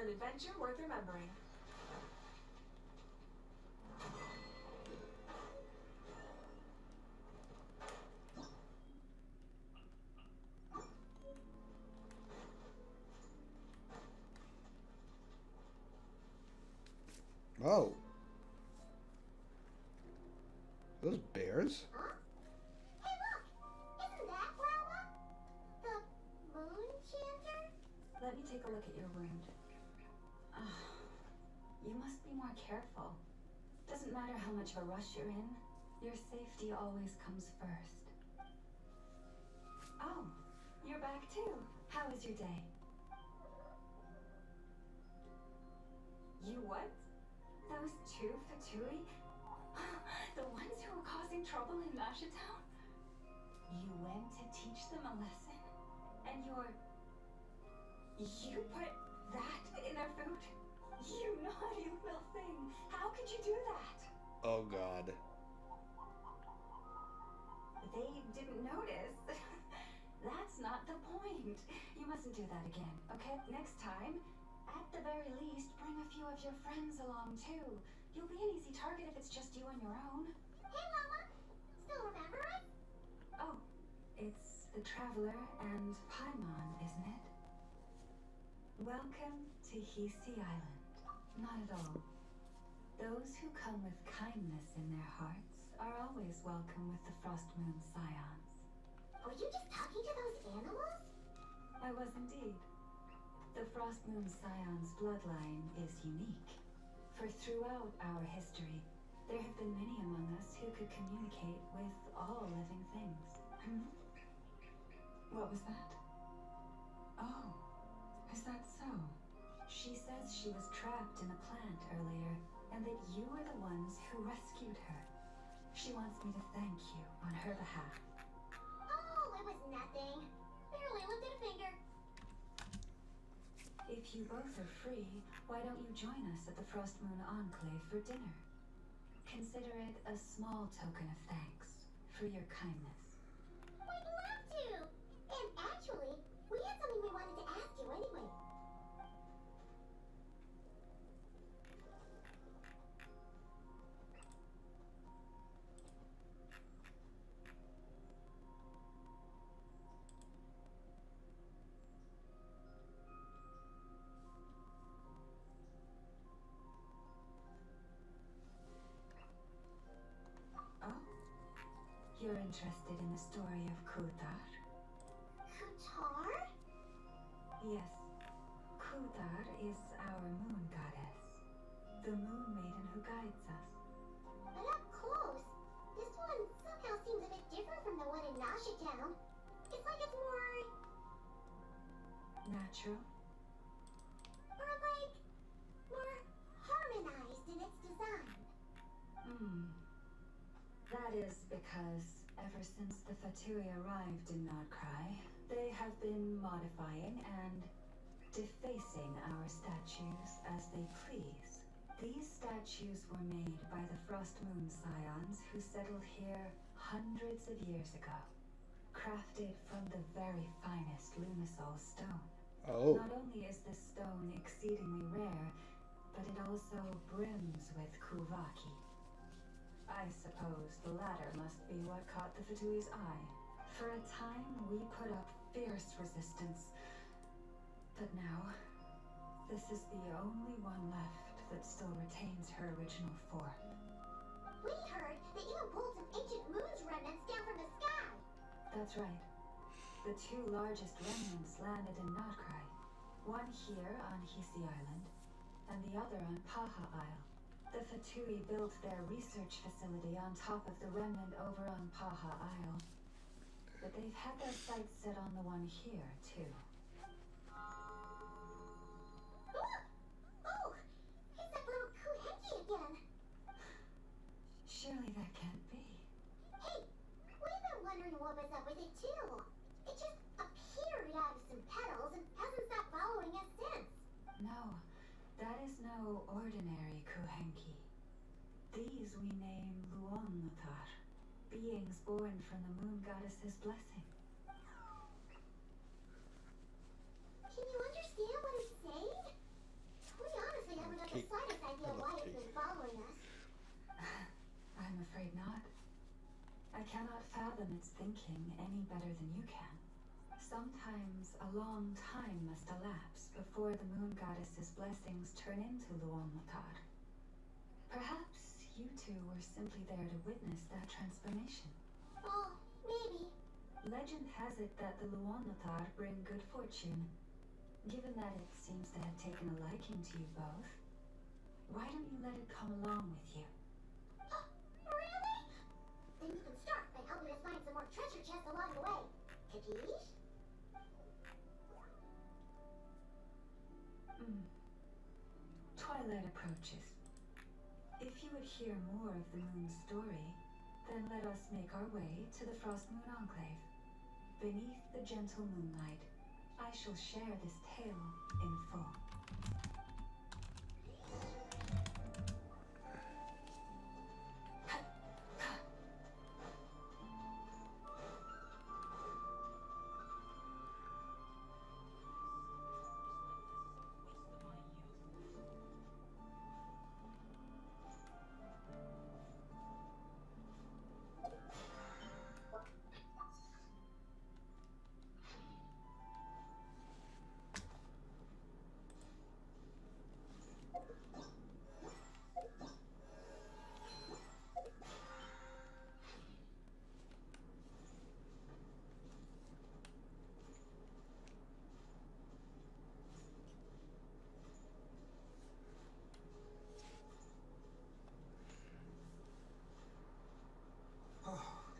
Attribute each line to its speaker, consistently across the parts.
Speaker 1: an adventure worth remembering.
Speaker 2: Oh. Those bears?
Speaker 3: Huh? Hey, look! Isn't that Wawa? The moon chanter?
Speaker 4: Let me take a look at your wound. You must be more careful. Doesn't matter how much of a rush you're in, your safety always comes first. Oh, you're back too. How was your day? You what? Those two Fatui? The ones who were causing trouble in Nashatown? You went to teach them a lesson? And you put that in their food? You naughty little thing. How could you do that?
Speaker 2: Oh, God.
Speaker 4: They didn't notice. That's not the point. You mustn't do that again, okay? Next time, at the very least, bring a few of your friends along too. You'll be an easy target if it's just you on your own.
Speaker 3: Hey, Wawa! Still remember us?
Speaker 4: Oh, it's the Traveler and Paimon, isn't it? Welcome to Hisi Island. Not at all. Those who come with kindness in their hearts are always welcome with the Frost Moon Scions.
Speaker 3: Were you just talking to those animals?
Speaker 4: I was indeed. The Frost Moon Scion's bloodline is unique, for throughout our history, there have been many among us who could communicate with all living things. What was that? Oh, is that so? She says she was trapped in a plant earlier, and that you were the ones who rescued her. She wants me to thank you on her behalf.
Speaker 3: Oh, it was nothing. Barely lifted a finger.
Speaker 4: If you both are free, why don't you join us at the Frost Moon Enclave for dinner? Consider it a small token of thanks for your kindness.
Speaker 3: We'd love to! And actually, we had something we wanted to ask you anyway.
Speaker 4: Oh? You're interested in the story of Kuthar?
Speaker 3: Kutar?
Speaker 4: Yes. Kuthar is our moon goddess. The moon maiden who guides us.
Speaker 3: But up close, this one somehow seems a bit different from the one in Nashatown. It's like it's more...
Speaker 4: Natural?
Speaker 3: or like... more harmonized in its design.
Speaker 4: That is because ever since the Fatui arrived in Nodcry, they have been modifying and defacing our statues as they please. These statues were made by the Frost Moon Scions who settled here hundreds of years ago, crafted from the very finest Lumisol stone.
Speaker 2: Oh.
Speaker 4: Not only is this stone exceedingly rare, but it also brims with Kuvaki. I suppose the latter must be what caught the Fatui's eye. For a time, we put up fierce resistance. But now, this is the only one left that still retains her original form.
Speaker 3: We heard that you pulled some ancient moon's remnants down from the sky.
Speaker 4: That's right. The two largest remnants landed in Nodcry. One here on Hisi Island, and the other on Paha Isle. The Fatui built their research facility on top of the remnant over on Paha Isle. But they've had their sights set on the one here, too.
Speaker 3: Oh! It's that little Kuhenki again!
Speaker 4: Surely that can't be.
Speaker 3: Hey! We've been wondering what was up with it too. It just appeared out of some petals and hasn't stopped following us since.
Speaker 4: No, that is no ordinary Kuhenki. These we name Luonnothar, beings born from the moon goddess's blessing.
Speaker 3: Can you understand what it's saying?
Speaker 4: I cannot fathom its thinking any better than you can. Sometimes a long time must elapse before the moon goddess's blessings turn into Luon-Lotar. Perhaps you two were simply there to witness that transformation.
Speaker 3: Oh, maybe.
Speaker 4: Legend has it that the Luon-Lotar bring good fortune. Given that it seems to have taken a liking to you both, why don't you let it come along with you?
Speaker 3: Oh, really? Then you can start by helping us find some more treasure chests along the way. Capiche?
Speaker 4: Twilight approaches. If you would hear more of the moon's story, then let us make our way to the Frost Moon Enclave. Beneath the gentle moonlight, I shall share this tale in full.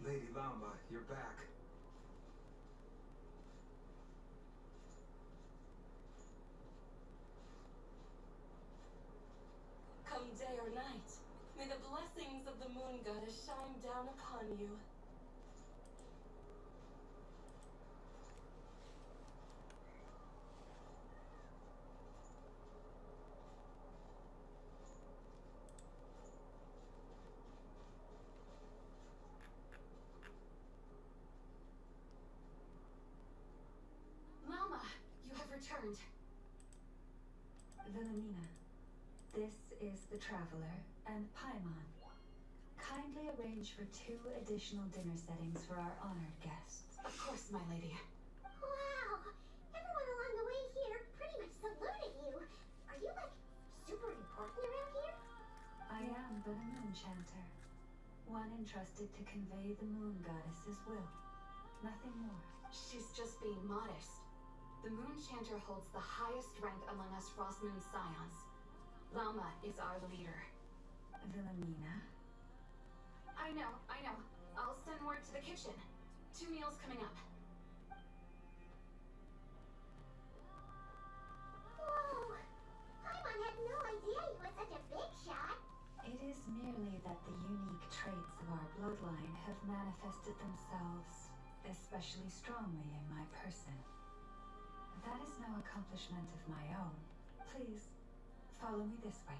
Speaker 1: Lady Lama, you're back.
Speaker 5: Come day or night, may the blessings of the moon goddess shine down upon you.
Speaker 3: Mama, you have returned.
Speaker 4: Wilhelmina, this is the Traveler and Paimon. Kindly arrange for 2 additional dinner settings for our honored guests.
Speaker 5: Of course, my lady.
Speaker 3: Wow! Everyone along the way here pretty much saluted you. Are you, like, super important around here?
Speaker 4: I am but a moon chanter, one entrusted to convey the moon goddess's will. Nothing more.
Speaker 5: She's just being modest. The moon chanter holds the highest rank among us Frost Moon Scions. Lama is our leader.
Speaker 4: Wilhelmina?
Speaker 5: I know. I'll send word to the kitchen. 2 meals coming up.
Speaker 3: Whoa! Paimon had no idea you were such a big shot.
Speaker 4: It is merely that the unique traits of our bloodline have manifested themselves especially strongly in my person. That is no accomplishment of my own. Please, follow me this way.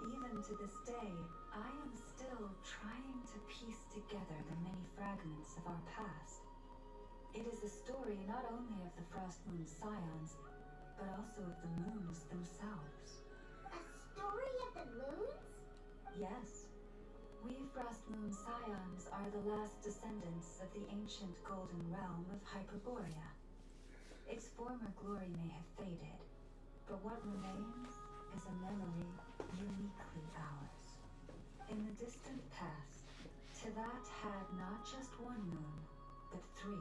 Speaker 4: Even to this day, I am still trying to piece together the many fragments of our past. It is a story not only of the Frost Moon Scions, but also of the moons themselves.
Speaker 3: A story of the moons?
Speaker 4: Yes, we Frost Moon Scions are the last descendants of the ancient golden realm of Hyperborea. Its former glory may have faded, but what remains is a memory uniquely ours. In the distant past, Tivat had not just one moon, but 3.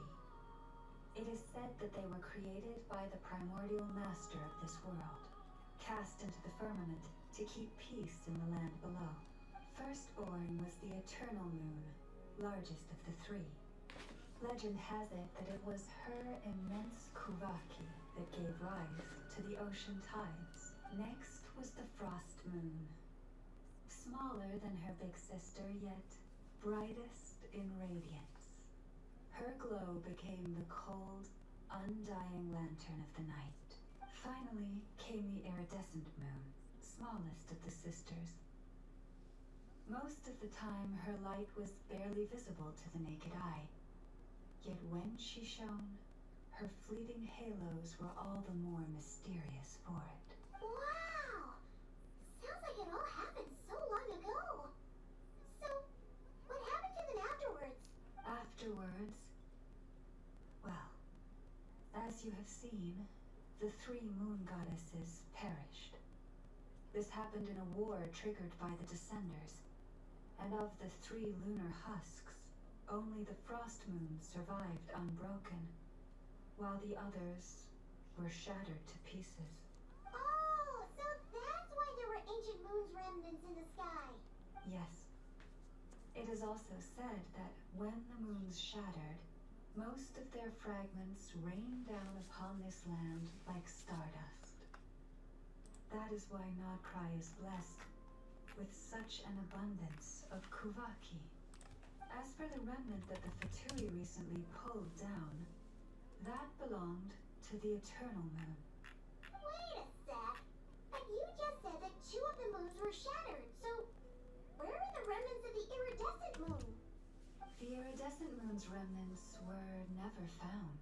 Speaker 4: It is said that they were created by the primordial master of this world, cast into the firmament to keep peace in the land below. Firstborn was the eternal moon, largest of the 3. Legend has it that it was her immense kuvaki that gave rise to the ocean tides. Next was the Frost Moon. Smaller than her big sister, yet brightest in radiance. Her glow became the cold, undying lantern of the night. Finally came the iridescent moon, smallest of the sisters. Most of the time, her light was barely visible to the naked eye. Yet when she shone, her fleeting halos were all the more mysterious for it.
Speaker 3: Wow! Sounds like it all happened so long ago. So, what happened to them afterwards?
Speaker 4: Afterwards, well, as you have seen, the 3 moon goddesses perished. This happened in a war triggered by the Descenders, and of the 3 lunar husks, only the Frost Moon survived unbroken, while the others were shattered to pieces.
Speaker 3: Oh, so that's why there were ancient moon's remnants in the sky.
Speaker 4: Yes. It is also said that when the moons shattered, most of their fragments rained down upon this land like stardust. That is why Nodcry is blessed with such an abundance of Kuvaki. As for the remnant that the Fatui recently pulled down, that belonged to the Eternal Moon.
Speaker 3: Wait a sec. But you just said that 2 of the moons were shattered, so where are the remnants of the iridescent moon?
Speaker 4: The iridescent moon's remnants were never found.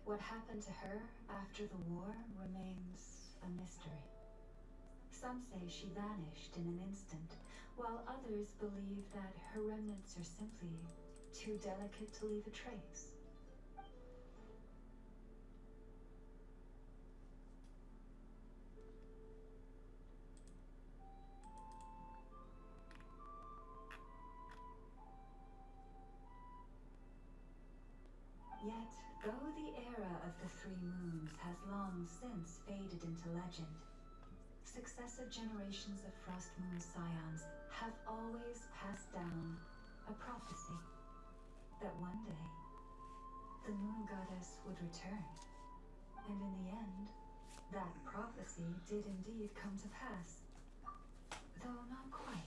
Speaker 4: What happened to her after the war remains a mystery. Some say she vanished in an instant, while others believe that her remnants are simply too delicate to leave a trace. Yet, though the era of the 3 moons has long since faded into legend, successive generations of Frost Moon Scions have always passed down a prophecy that one day the moon goddess would return. And in the end, that prophecy did indeed come to pass, though not quite.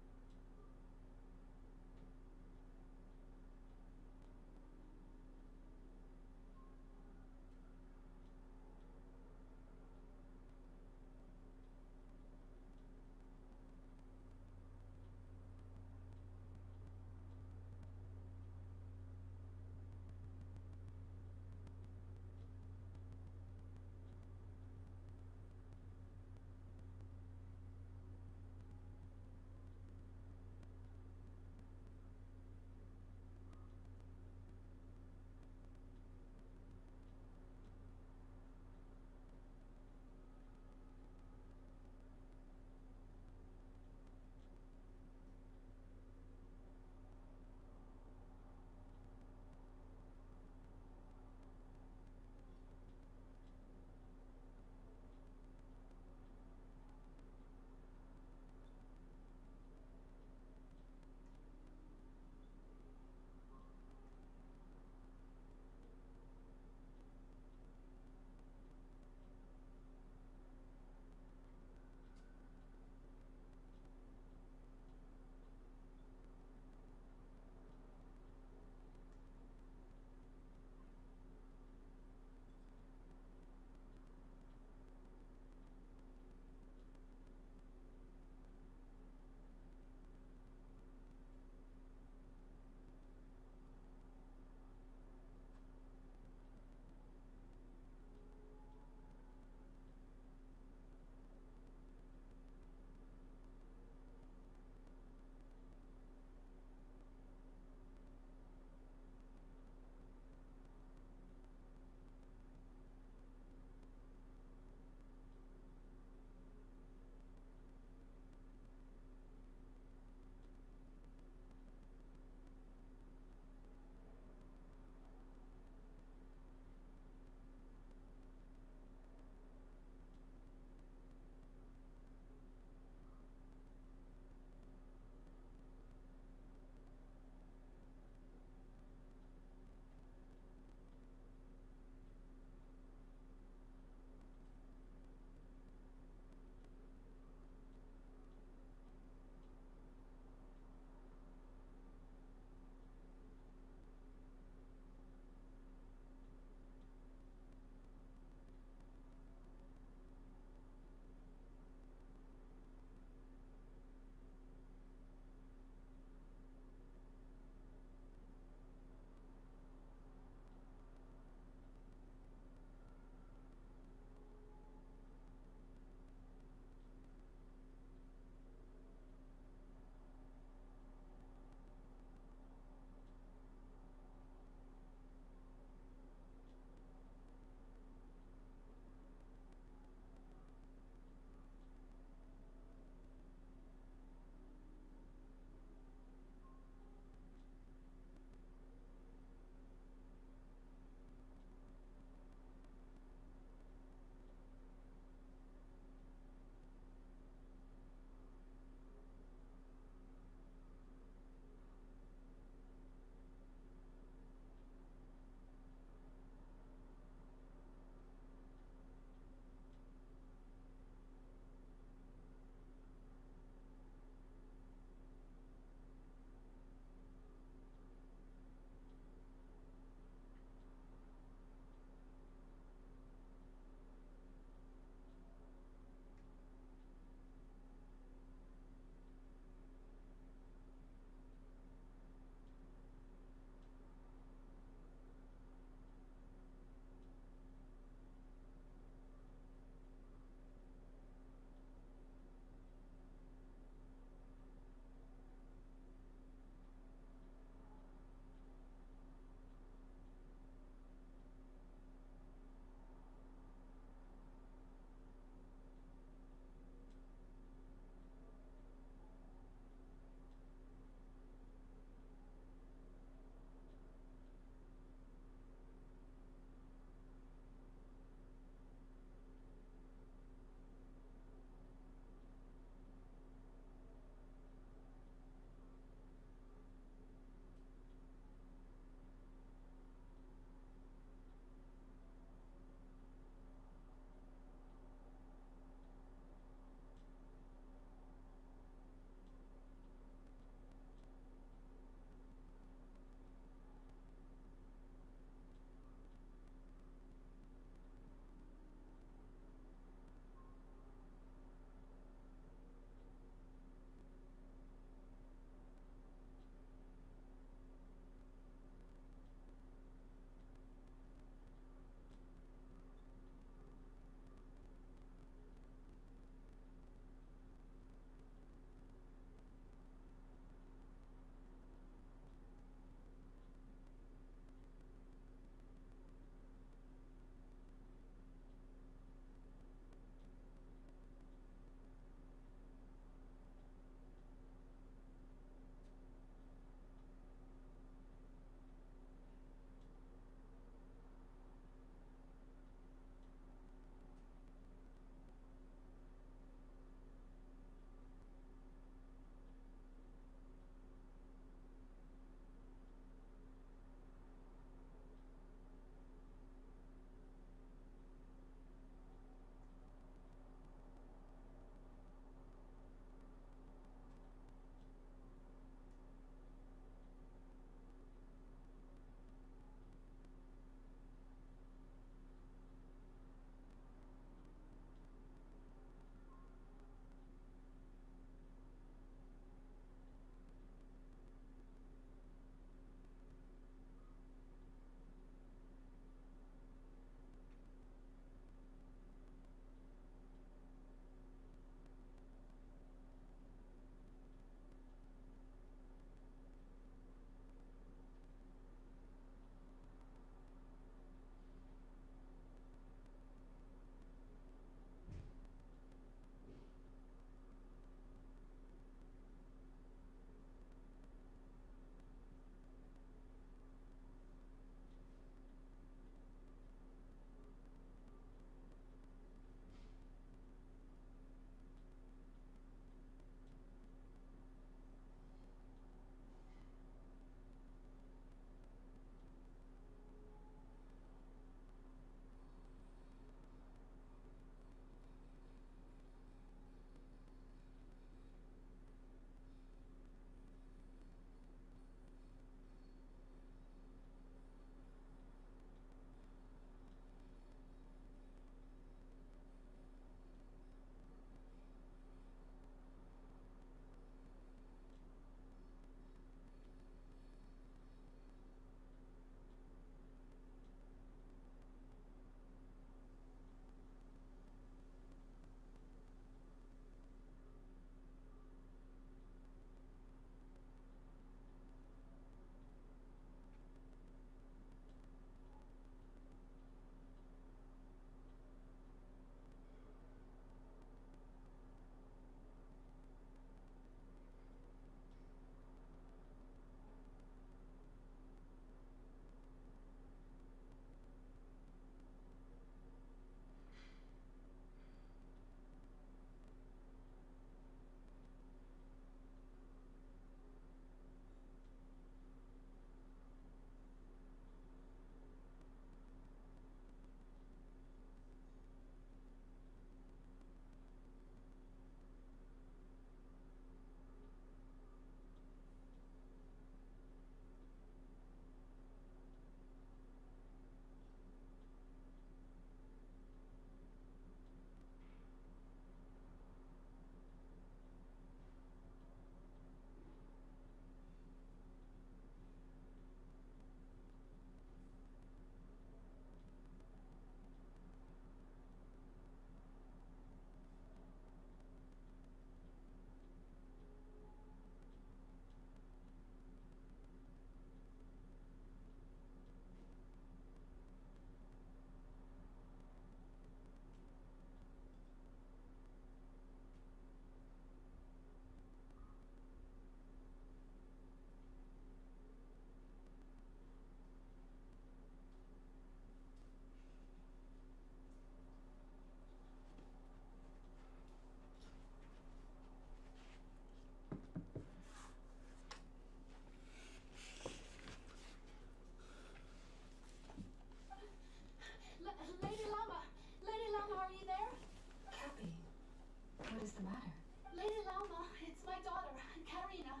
Speaker 4: is the matter?
Speaker 5: Lady Lauma, it's my daughter, Karina.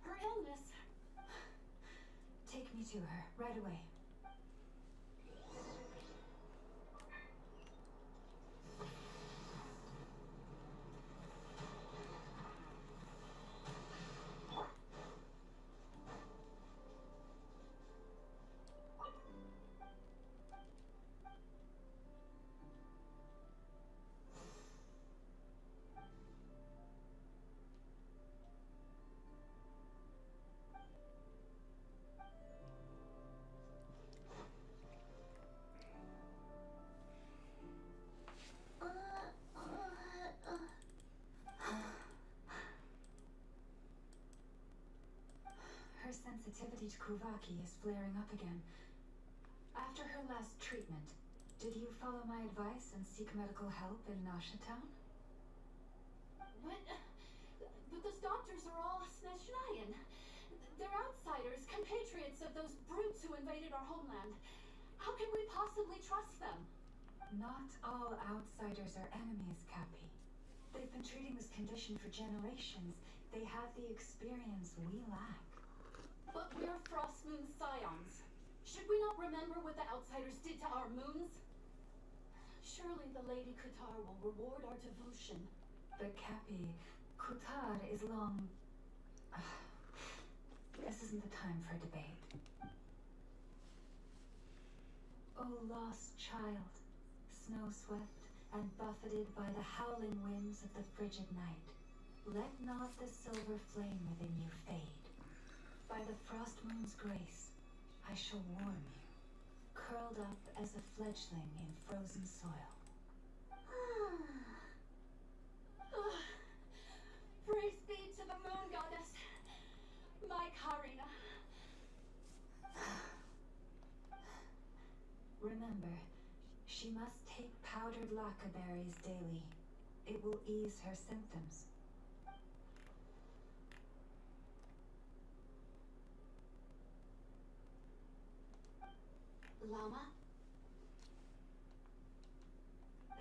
Speaker 5: Her illness.
Speaker 4: Take me to her, right away. Her sensitivity to Kuvaki is flaring up again. After her last treatment, did you follow my advice and seek medical help in Nasha Town?
Speaker 5: But those doctors are all Snezhnayan. They're outsiders, compatriots of those brutes who invaded our homeland. How can we possibly trust them?
Speaker 4: Not all outsiders are enemies, Cappy. They've been treating this condition for generations. They have the experience we lack.
Speaker 5: But we're Frostmoon scions. Should we not remember what the outsiders did to our moons? Surely the Lady Kutar will reward our devotion.
Speaker 4: But Cappy, Kutar is long... This isn't the time for debate. Oh, lost child, snow-swept and buffeted by the howling winds of the frigid night, let not the silver flame within you fade. By the frost moon's grace, I shall warm you, curled up as a fledgling in frozen soil.
Speaker 5: Praise be to the moon goddess, my Karina.
Speaker 4: Remember, she must take powdered lacca berries daily. It will ease her symptoms.
Speaker 5: Lama?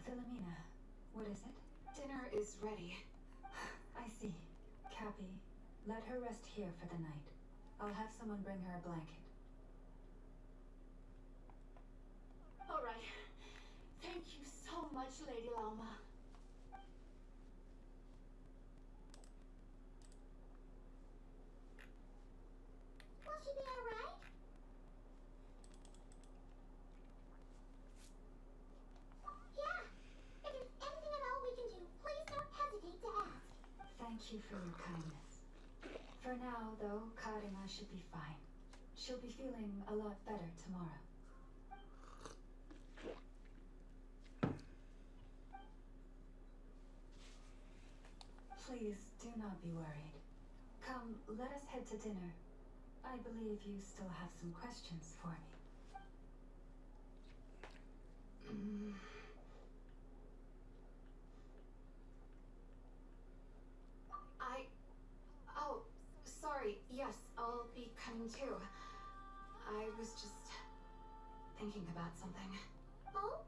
Speaker 4: Philomena, what is it?
Speaker 5: Dinner is ready.
Speaker 4: I see. Cappy, let her rest here for the night. I'll have someone bring her a blanket.
Speaker 5: All right. Thank you so much, Lady Lama.
Speaker 3: Will she be alright? Yeah. If there's anything at all we can do, please don't hesitate to ask.
Speaker 4: Thank you for your kindness. For now, though, Karina should be fine. She'll be feeling a lot better tomorrow. Please do not be worried. Come, let us head to dinner. I believe you still have some questions for me.
Speaker 5: Oh, sorry. Yes, I'll be coming too. I was just thinking about something.
Speaker 3: Oh?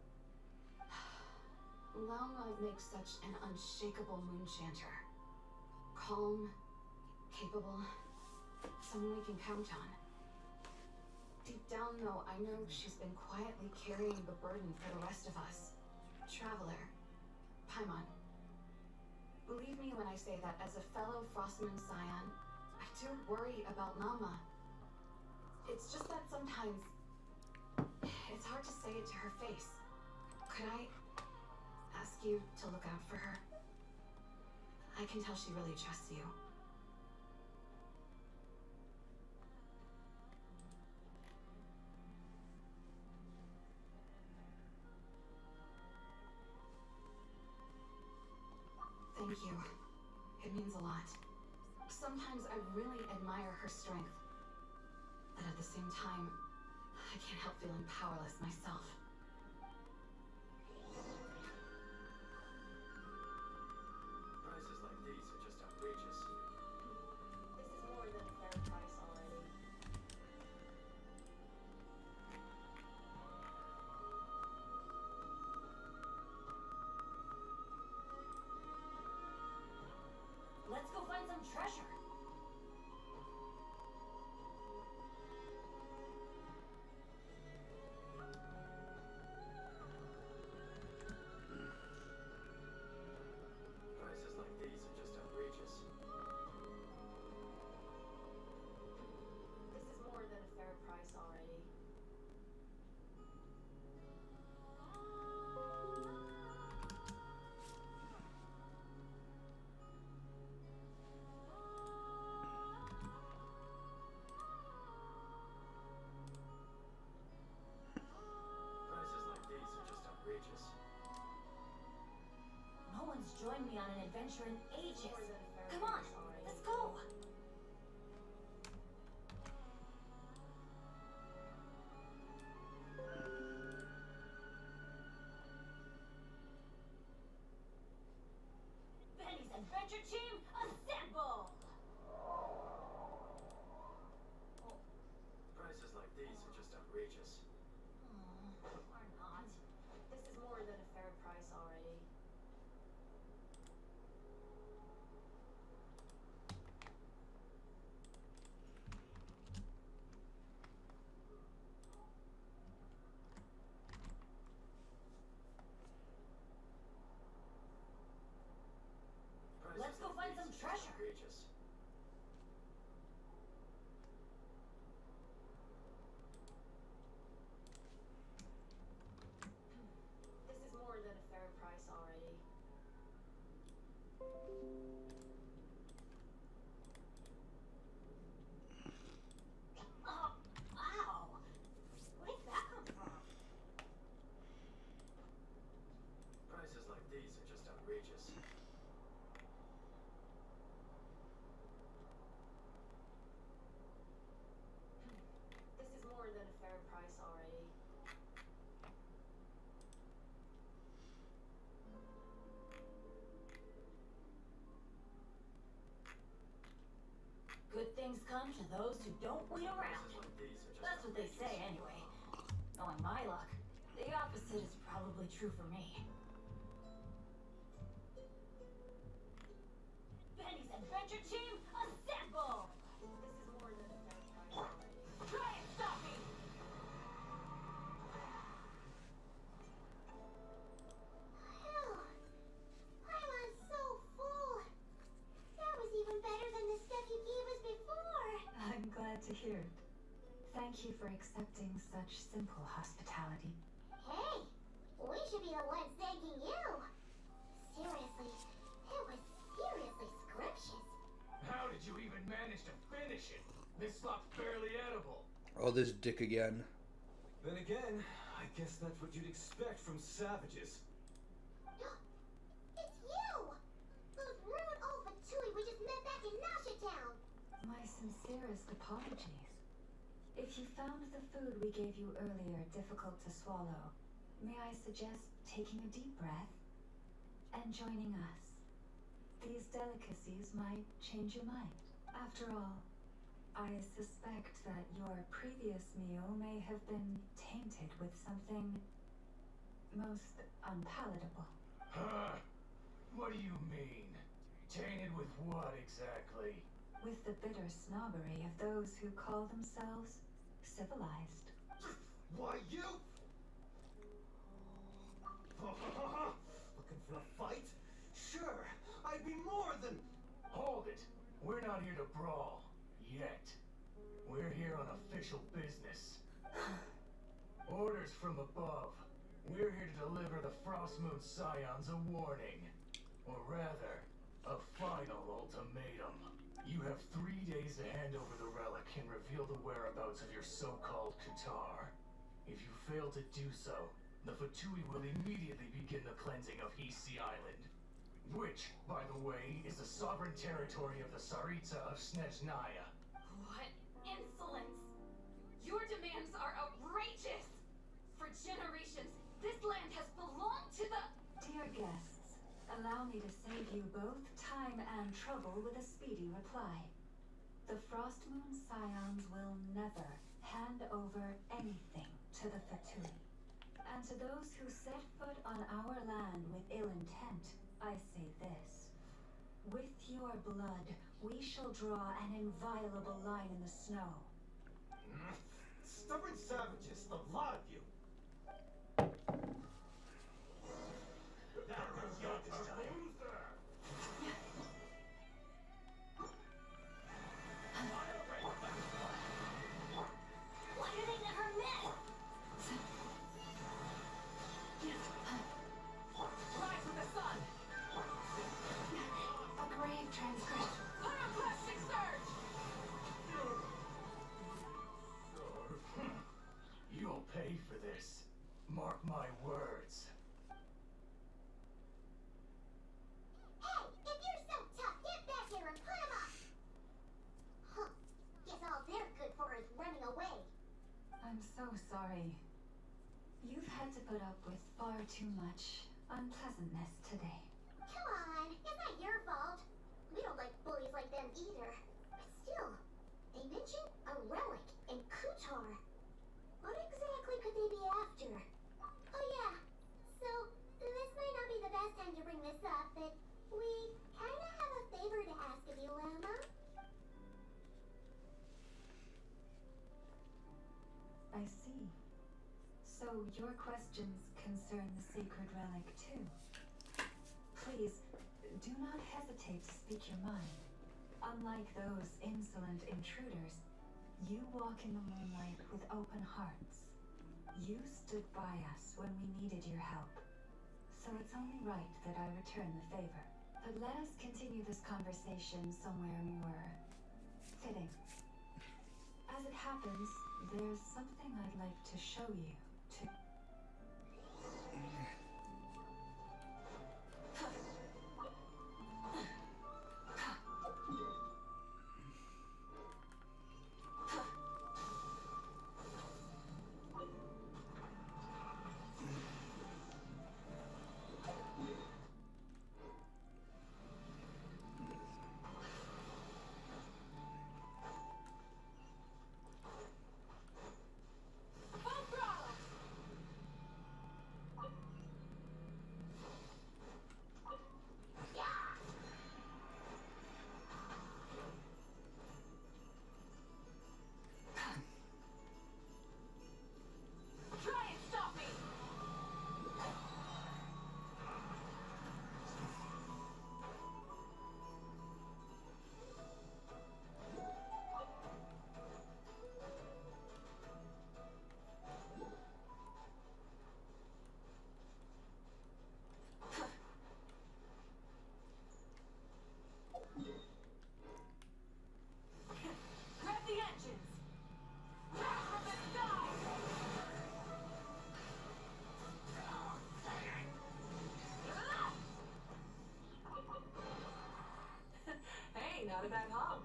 Speaker 5: Lama makes such an unshakable moonchanter. Calm, capable, someone we can count on. Deep down, though, I know she's been quietly carrying the burden for the rest of us. Traveler, Paimon. Believe me when I say that as a fellow Frostmoon scion, I do worry about Lama. It's just that sometimes it's hard to say it to her face. Could I ask you to look out for her? I can tell she really trusts you. Thank you. It means a lot. Sometimes I really admire her strength. But at the same time, I can't help feeling powerless myself.
Speaker 1: Prices like these are just outrageous.
Speaker 6: This is more than a fair price already.
Speaker 7: joined me on an adventure in ages.
Speaker 6: More than a fair
Speaker 7: Come on,
Speaker 6: price already.
Speaker 7: let's go. Benny's adventure team, assemble!
Speaker 1: Prices like these are just outrageous.
Speaker 7: Or not.
Speaker 6: This is more than a fair price already.
Speaker 1: Prices
Speaker 7: Let's go
Speaker 1: like
Speaker 7: find
Speaker 1: these
Speaker 7: some
Speaker 1: are just
Speaker 7: treasure.
Speaker 1: outrageous.
Speaker 6: This is more than a fair price already.
Speaker 7: Oh, ow! Where did that come from?
Speaker 1: Prices like these are just outrageous.
Speaker 6: This is more than a fair price already.
Speaker 7: Good things come to those who don't wait around.
Speaker 1: Prices like these are just
Speaker 7: That's what they say
Speaker 1: outrageous.
Speaker 7: anyway. Knowing my luck, the opposite is probably true for me. Benny's adventure team, assemble!
Speaker 6: This is more than a fair price already.
Speaker 7: Try and stop me!
Speaker 3: Phew. I'm so full. That was even better than the stuff you gave us before.
Speaker 4: I'm glad to hear it. Thank you for accepting such simple hospitality.
Speaker 3: Hey, we should be the ones thanking you. Seriously, it was seriously scrumptious.
Speaker 8: How did you even manage to finish it? This slop's barely edible.
Speaker 2: Oh, this dick again.
Speaker 9: Then again, I guess that's what you'd expect from savages.
Speaker 3: It's you! Those rude old Fatui we just met back in Nasha Town.
Speaker 4: My sincerest apologies. If you found the food we gave you earlier difficult to swallow, may I suggest taking a deep breath and joining us? These delicacies might change your mind. After all, I suspect that your previous meal may have been tainted with something most unpalatable.
Speaker 8: Huh? What do you mean? Tainted with what exactly?
Speaker 4: With the bitter snobbery of those who call themselves civilized.
Speaker 9: Why, you? Looking for a fight? Sure, I'd be more than...
Speaker 8: Hold it. We're not here to brawl. Yet. We're here on official business. Orders from above. We're here to deliver the Frostmoon Scions a warning. Or rather, a final ultimatum. You have 3 days to hand over the relic and reveal the whereabouts of your so-called Qatar. If you fail to do so, the Fatui will immediately begin the cleansing of Isi Island. Which, by the way, is the sovereign territory of the Tsaritsa of Snezhnaya.
Speaker 5: What insolence! Your demands are outrageous! For generations, this land has belonged to the...
Speaker 4: Dear guests, allow me to save you both time and trouble with a speedy reply. The Frostmoon Scions will never hand over anything to the Fatui. And to those who set foot on our land with ill intent, I say this. With your blood, we shall draw an inviolable line in the snow.
Speaker 9: Stubborn savages, the lot of you.
Speaker 8: Who's there?
Speaker 7: Why do they never miss?
Speaker 5: Rise with the sun!
Speaker 4: A grave transgression.
Speaker 5: Pyroclastic surge!
Speaker 8: You'll pay for
Speaker 4: had to put up with far too much unpleasantness today.
Speaker 3: Come on, it's not your fault. We don't like bullies like them either. But still, they mentioned a relic in Kutar. What exactly could they be after? Oh yeah, so this might not be the best time to bring this up, but we kinda have a favor to ask of you, Lama.
Speaker 4: I see. So your questions concern the sacred relic too. Please, do not hesitate to speak your mind. Unlike those insolent intruders, you walk in the moonlight with open hearts. You stood by us when we needed your help. So it's only right that I return the favor. But let us continue this conversation somewhere more fitting. As it happens, there's something I'd like to show you, too.
Speaker 5: Not a bad hop.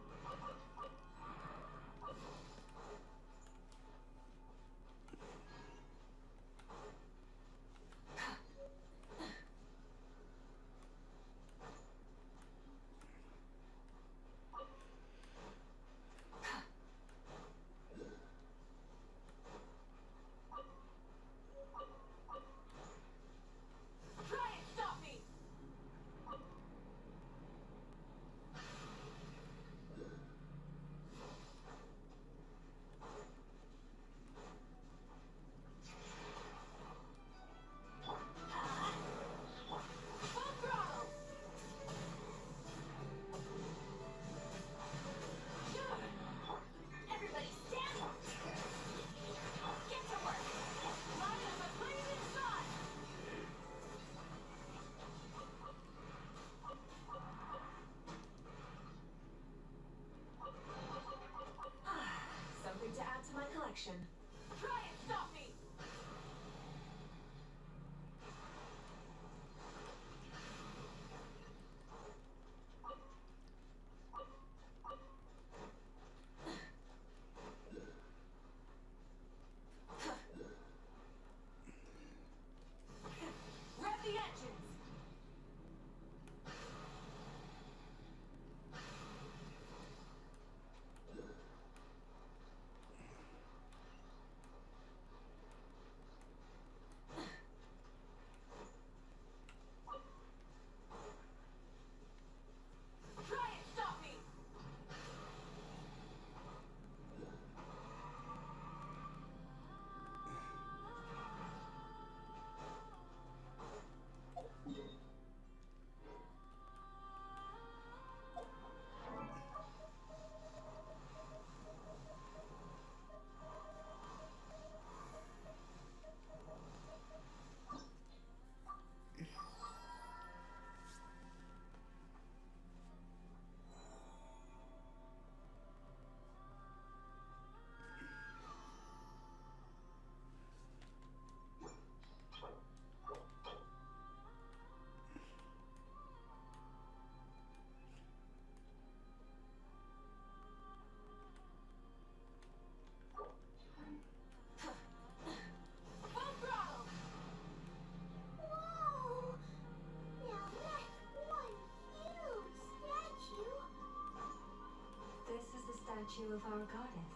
Speaker 4: statue of our goddess,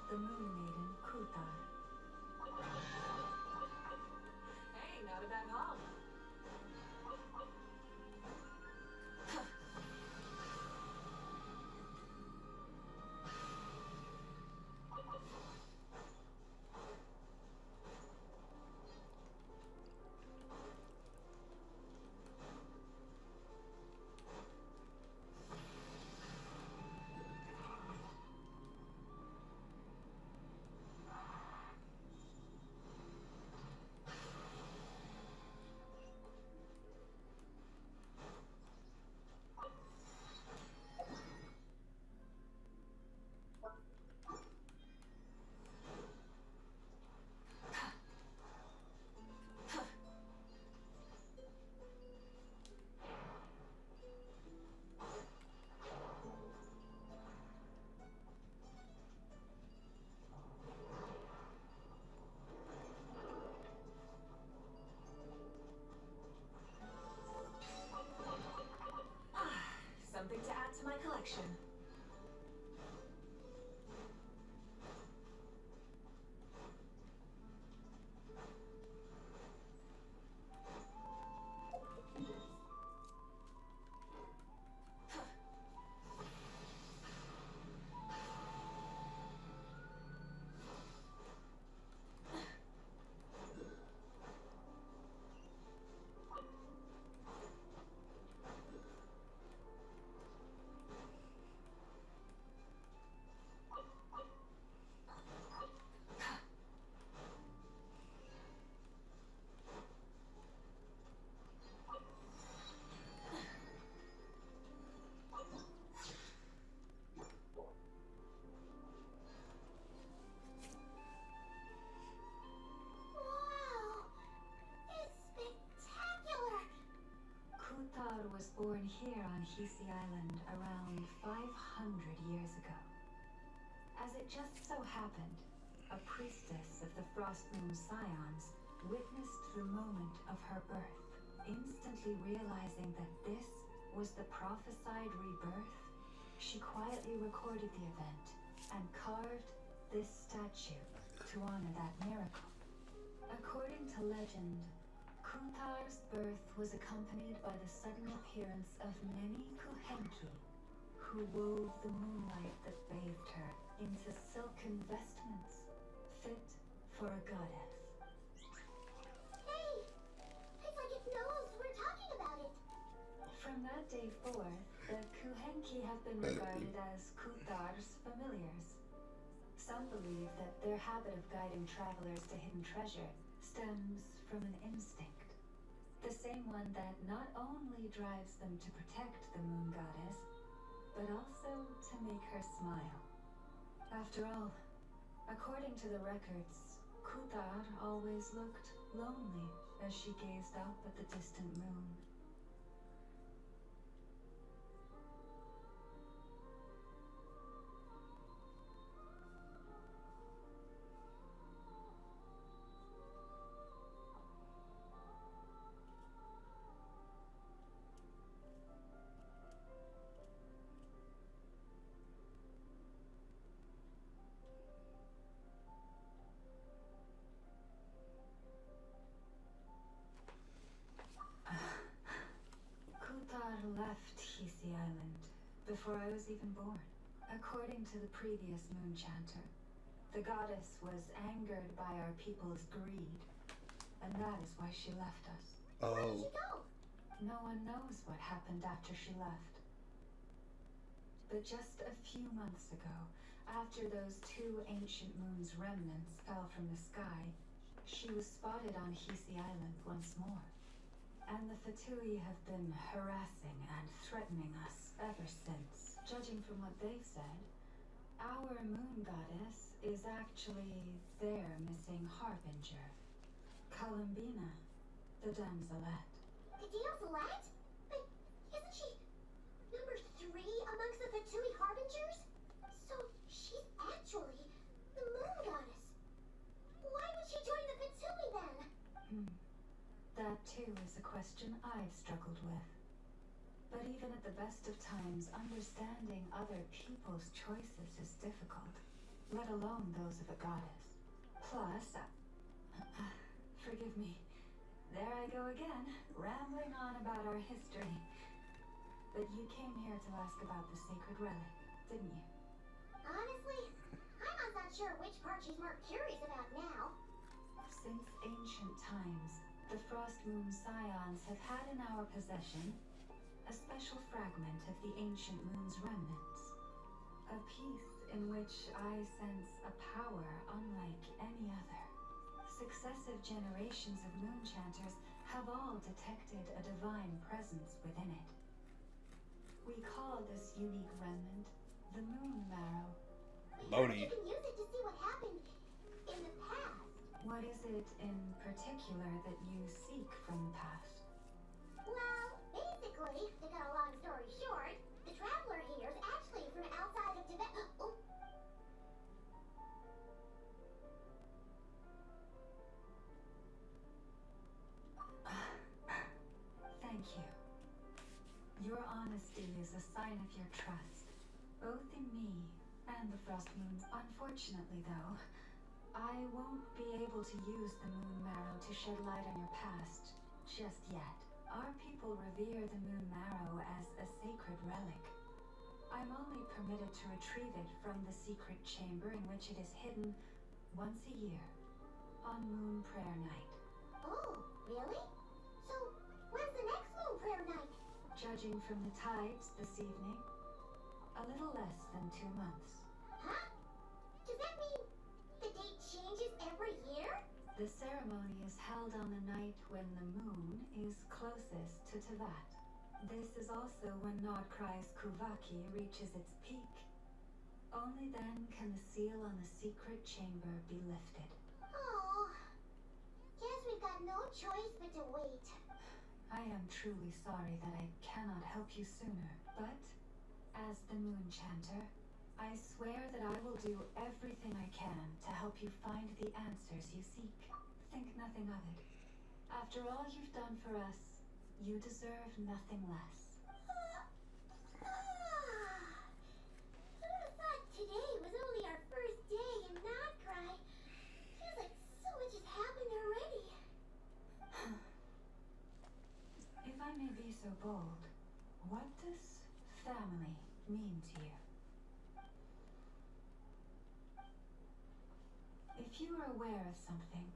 Speaker 4: the Moon Maiden Kuthar.
Speaker 6: Hey, not a bad haul. Something to add to my collection.
Speaker 3: Wow! It's spectacular!
Speaker 4: Kuthar was born here on Hisi Island around 500 years ago. As it just so happened, a priestess of the Frost Moon Scions witnessed the moment of her birth. Instantly realizing that this was the prophesied rebirth, she quietly recorded the event and carved this statue to honor that miracle. According to legend, Kuthar's birth was accompanied by the sudden appearance of many Kuhenki, who wove the moonlight that bathed her into silken vestments fit for a goddess.
Speaker 3: Hey! It's like it knows we're talking about it.
Speaker 4: From that day forth, the Kuhenki have been regarded as Kuthar's familiars. Some believe that their habit of guiding travelers to hidden treasure stems from an instinct. The same one that not only drives them to protect the moon goddess, but also to make her smile. After all, according to the records, Kuthar always looked lonely as she gazed up at the distant moon. Kuthar left Hisi Island before I was even born. According to the previous moon chanter, the goddess was angered by our people's greed, and that is why she left us.
Speaker 3: Where did
Speaker 2: Oh.
Speaker 3: she go?
Speaker 4: No one knows what happened after she left. But just a few months ago, after those two ancient moon's remnants fell from the sky, she was spotted on Hisi Island once more. And the Fatui have been harassing and threatening us ever since. Judging from what they've said, our moon goddess is actually their missing harbinger, Columbina, the damselette.
Speaker 3: The Damselette? But isn't she number 3 amongst the Fatui Harbingers? So she's actually the moon goddess. Why would she join the Fatui then?
Speaker 4: That too is a question I've struggled with. But even at the best of times, understanding other people's choices is difficult, let alone those of a goddess. Plus, forgive me, there I go again, rambling on about our history. But you came here to ask about the sacred relic, didn't you?
Speaker 3: Honestly, I'm not sure which part she's more curious about now.
Speaker 4: Since ancient times, the Frost Moon Scions have had in our possession a special fragment of the ancient moon's remnants. A piece in which I sense a power unlike any other. Successive generations of moonchanters have all detected a divine presence within it. We call this unique remnant the Moon Marrow.
Speaker 2: Boney.
Speaker 3: You can use it to see what happened in the past.
Speaker 4: What is it in particular that you seek from the past?
Speaker 3: Well, basically, to cut a long story short, the traveler here is actually from outside of Tibet. Oh.
Speaker 4: Thank you. Your honesty is a sign of your trust, both in me and the Frost Moons. Unfortunately, though, I won't be able to use the Moon Marrow to shed light on your past just yet. Our people revere the Moon Marrow as a sacred relic. I'm only permitted to retrieve it from the secret chamber in which it is hidden once a year, on Moon Prayer Night.
Speaker 3: Oh, really? So, when's the next Moon Prayer Night?
Speaker 4: Judging from the tides this evening, a little less than 2 months.
Speaker 3: Huh? Does that mean the date changes every year?
Speaker 4: The ceremony is held on the night when the moon is closest to Tevat. This is also when Nordkrei's Kuvaki reaches its peak. Only then can the seal on the secret chamber be lifted.
Speaker 3: Oh, guess we've got no choice but to wait.
Speaker 4: I am truly sorry that I cannot help you sooner, but as the Moon Chanter, I swear that I will do everything I can to help you find the answers you seek. Think nothing of it. After all you've done for us, you deserve nothing less.
Speaker 3: Who'd have thought today was only our first day in Notcry? Feels like so much has happened already.
Speaker 4: If I may be so bold, what does family mean to you? If you are aware of something,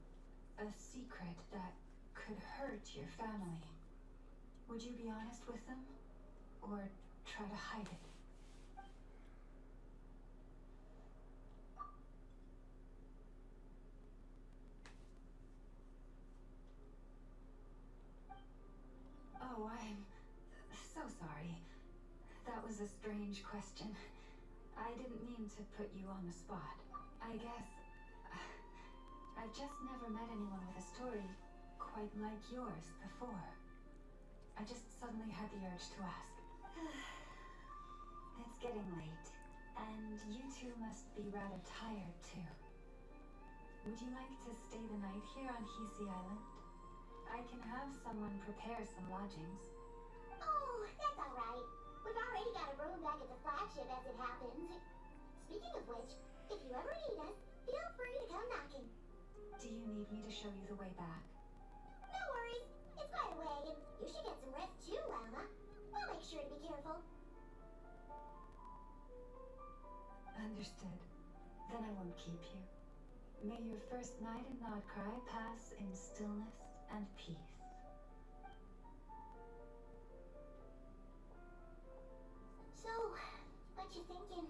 Speaker 4: a secret that could hurt your family, would you be honest with them? Or try to hide it? Oh, I'm so sorry. That was a strange question. I didn't mean to put you on the spot. I guess I've just never met anyone with a story quite like yours before. I just suddenly had the urge to ask. It's getting late, and you two must be rather tired too. Would you like to stay the night here on Hisi Island? I can have someone prepare some lodgings.
Speaker 3: Oh, that's alright. We've already got a room back at the flagship as it happens. Speaking of which, if you ever need us, feel free to come knocking.
Speaker 4: Do you need me to show you the way back?
Speaker 3: No worries. It's quite a way, and you should get some rest too, Lama. I'll make sure to be careful.
Speaker 4: Understood. Then I won't keep you. May your first night in Nordkrai pass in stillness and peace.
Speaker 3: So, what you thinking?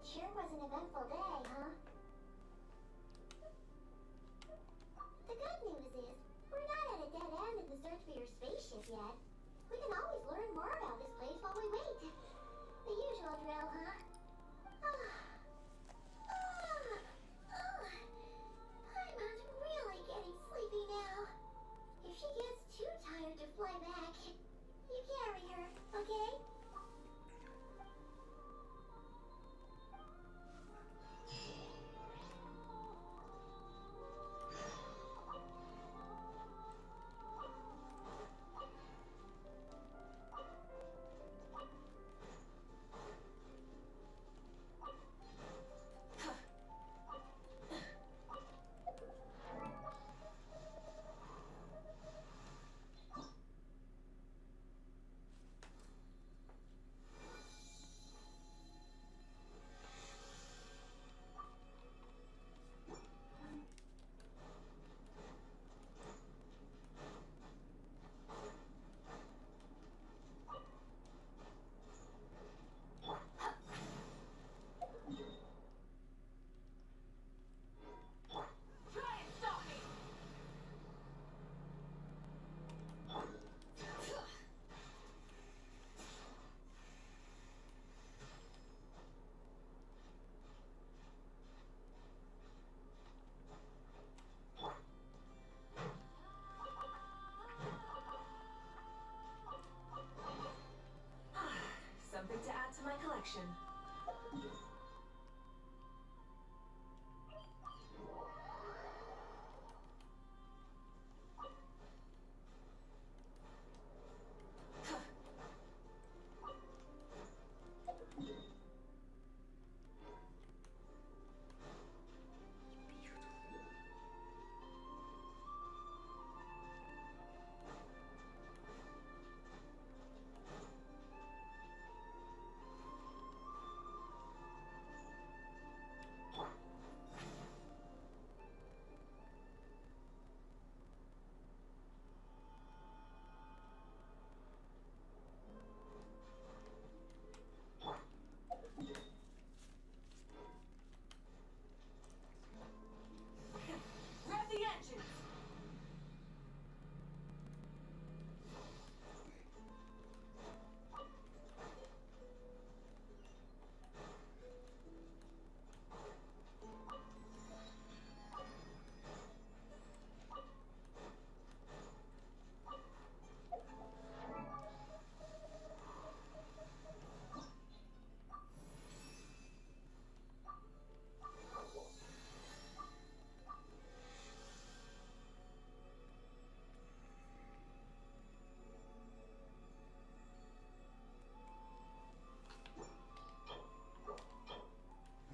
Speaker 3: Sure was an eventful day, huh? The good news is, we're not at a dead end in the search for your spaceship yet. We can always learn more about this place while we wait. The usual drill, huh? Paimon's really getting sleepy now. If she gets too tired to fly back, you carry her, okay?
Speaker 5: direction. Grab the engines!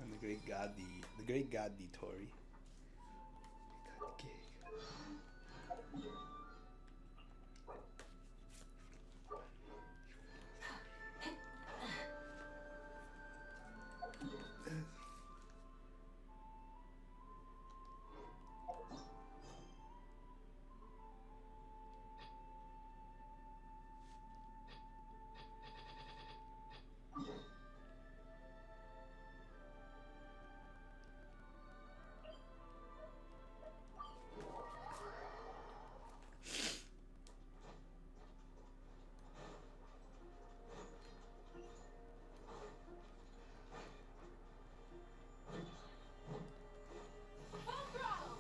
Speaker 2: And the great god Tori.
Speaker 5: Full throttle!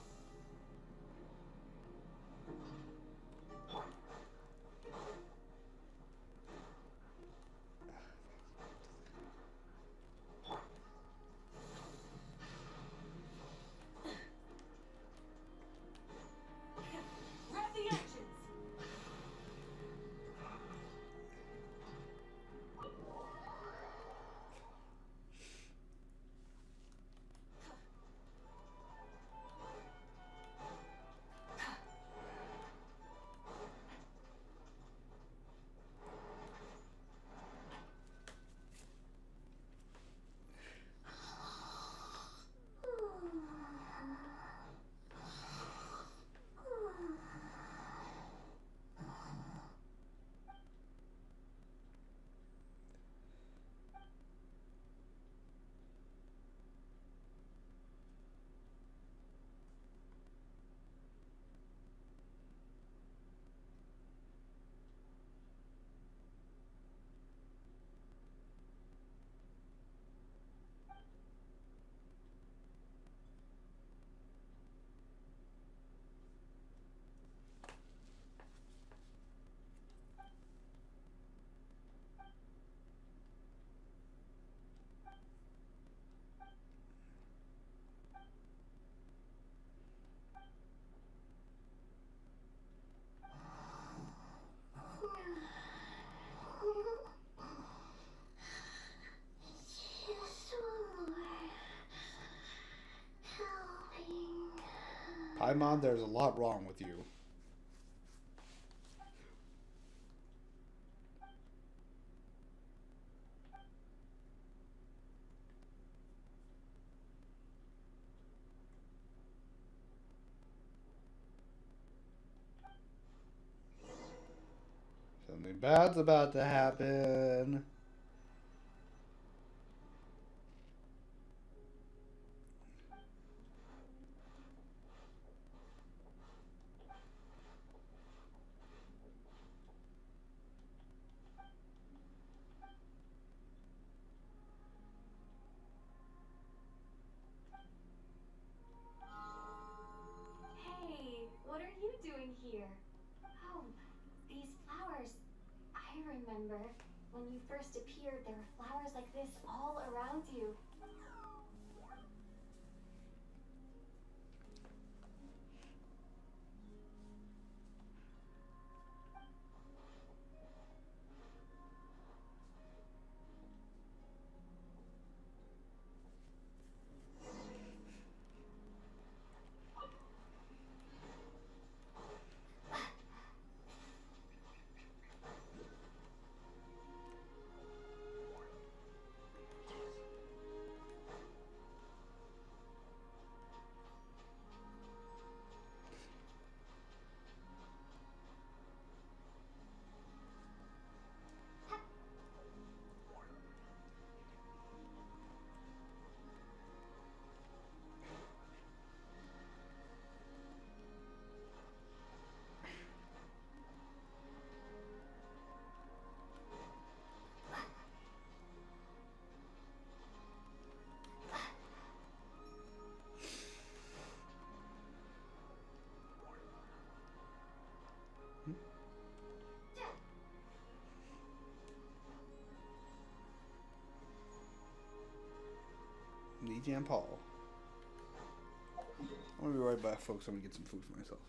Speaker 5: Grab the engines!
Speaker 3: Just one more helping.
Speaker 2: Paimon, there's a lot wrong with you. Something bad's about to happen.
Speaker 5: Hey, what are you doing here? Oh, these flowers. I remember when
Speaker 3: when you first appeared, there were flowers like this all around you.
Speaker 2: DJ and Paul. I'm gonna be right back, folks. I'm gonna get some food for myself.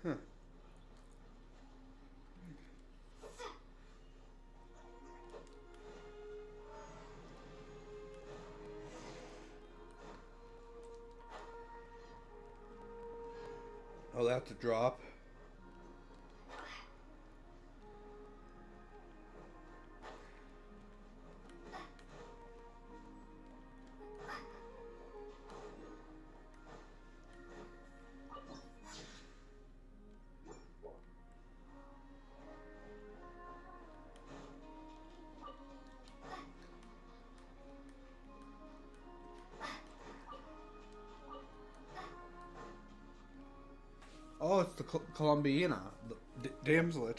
Speaker 2: Huh. I'll have to drop. it's the Columbiana, the damslet.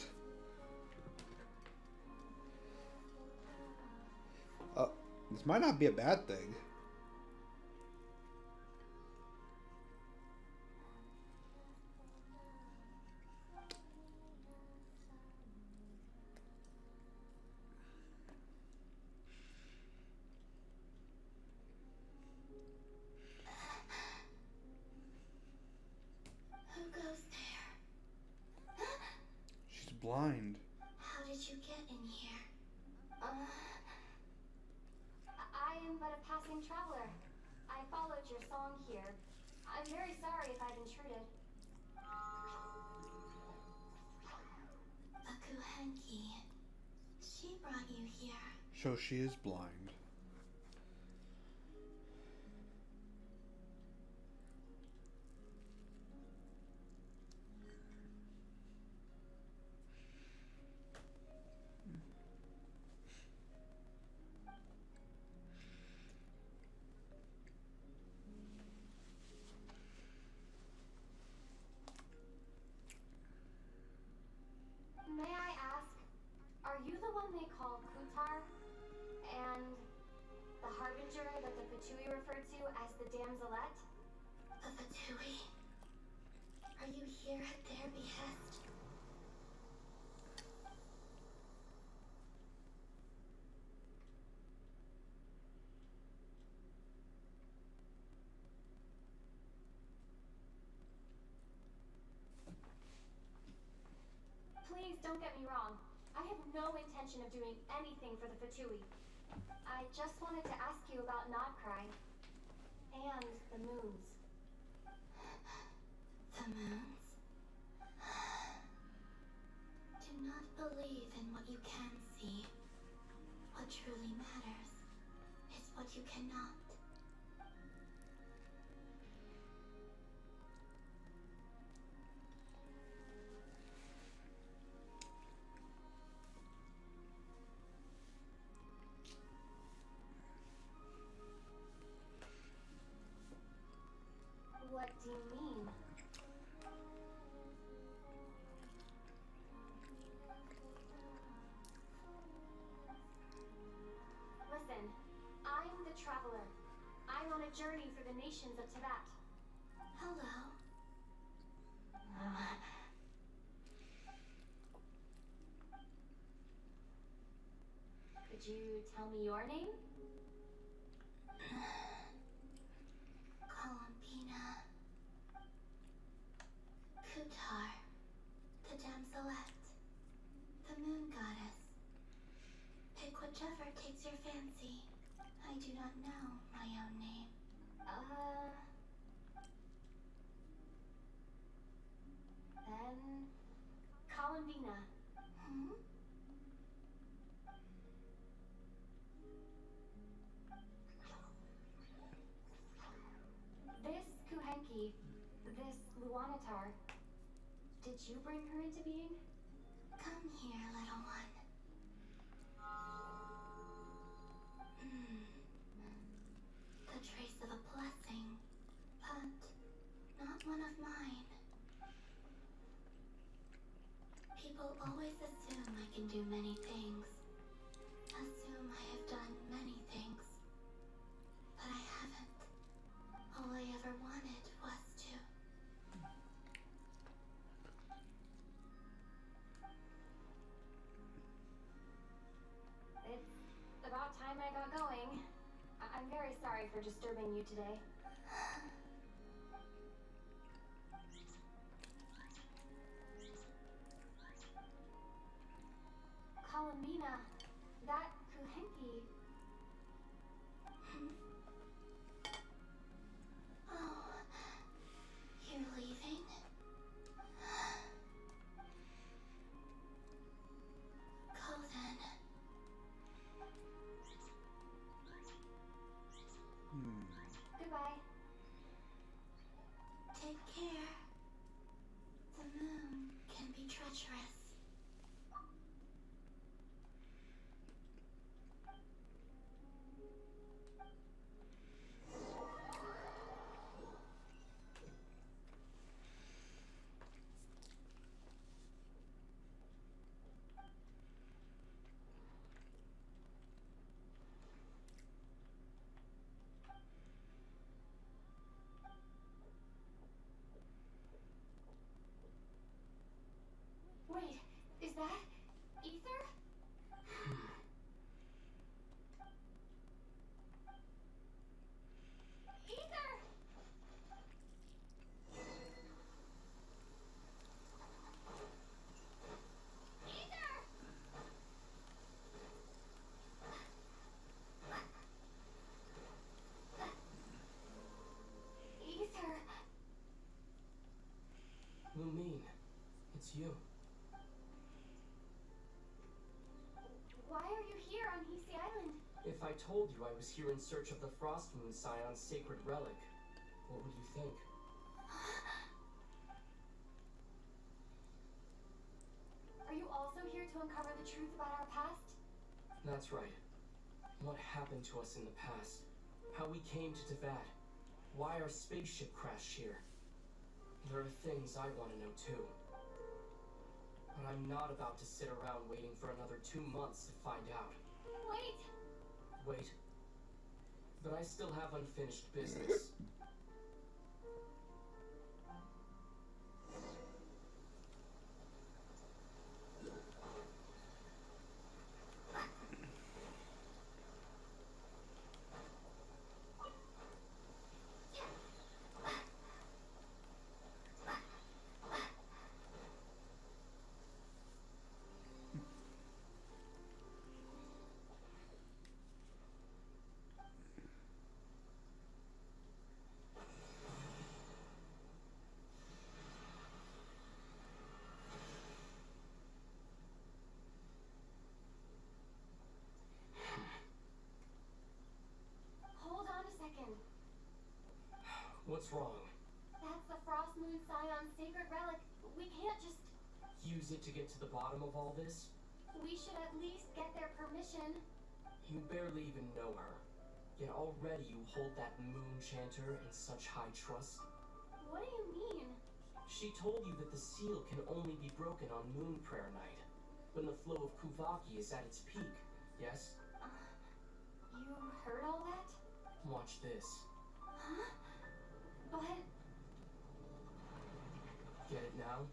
Speaker 2: This might not be a bad thing.
Speaker 3: Who goes there?
Speaker 2: She's blind.
Speaker 3: How did you get in here?
Speaker 10: I am but a passing traveler. I followed your song here. I'm very sorry if I've intruded.
Speaker 3: A Kuhenki. She brought you here.
Speaker 2: So she is blind.
Speaker 10: May I ask, are you the one they call Kutar? And the harbinger that the Fatui referred to as the damselette?
Speaker 3: The Fatui? Are you here at their behest?
Speaker 10: Please don't get me wrong. I have no intention of doing anything for the Fatui. I just wanted to ask you about Nodcry and the moons.
Speaker 3: The moons? Do not believe in what you can see. What truly matters is what you cannot.
Speaker 10: What do you mean? Listen, I'm the traveler. I'm on a journey through the nations of Tibet.
Speaker 3: Hello.
Speaker 10: Could you tell me your name?
Speaker 3: Columbina. Kutar. The damselette. The moon goddess. Pick whichever takes your fancy. I do not know my own name.
Speaker 10: Then... Columbina.
Speaker 3: Hmm?
Speaker 10: This Kuhenki, this Luanatar, did you bring her into being?
Speaker 3: Come here, little one. The trace of a blessing, but not one of mine. People always assume I can do many things. Assume I have done many things. But I haven't. All I ever wanted was to.
Speaker 10: It's about time I got going. I'm very sorry for disturbing you today. Columbina, that Kuhenki.
Speaker 3: Oh, you're leaving? Go then.
Speaker 10: Goodbye.
Speaker 3: Take care. The moon can be treacherous.
Speaker 11: If I told you I was here in search of the Frost Moon Scion's sacred relic, what would you think?
Speaker 10: Are you also here to uncover the truth about our past?
Speaker 11: That's right. What happened to us in the past? How we came to Teyvat? Why our spaceship crashed here? There are things I want to know too. But I'm not about to sit around waiting for another 2 months to find out.
Speaker 10: Wait!
Speaker 11: Wait. But I still have unfinished business.
Speaker 10: Hold on a second.
Speaker 11: What's wrong?
Speaker 10: That's the Frost Moon Scion's sacred relic. We can't just...
Speaker 11: Use it to get to the bottom of all this?
Speaker 10: We should at least get their permission.
Speaker 11: You barely even know her. Yet already you hold that moon chanter in such high trust.
Speaker 10: What do you mean?
Speaker 11: She told you that the seal can only be broken on Moon Prayer Night, when the flow of Kuvaki is at its peak, yes?
Speaker 10: You heard all that?
Speaker 11: Watch this.
Speaker 10: Huh? But...
Speaker 11: Get it now?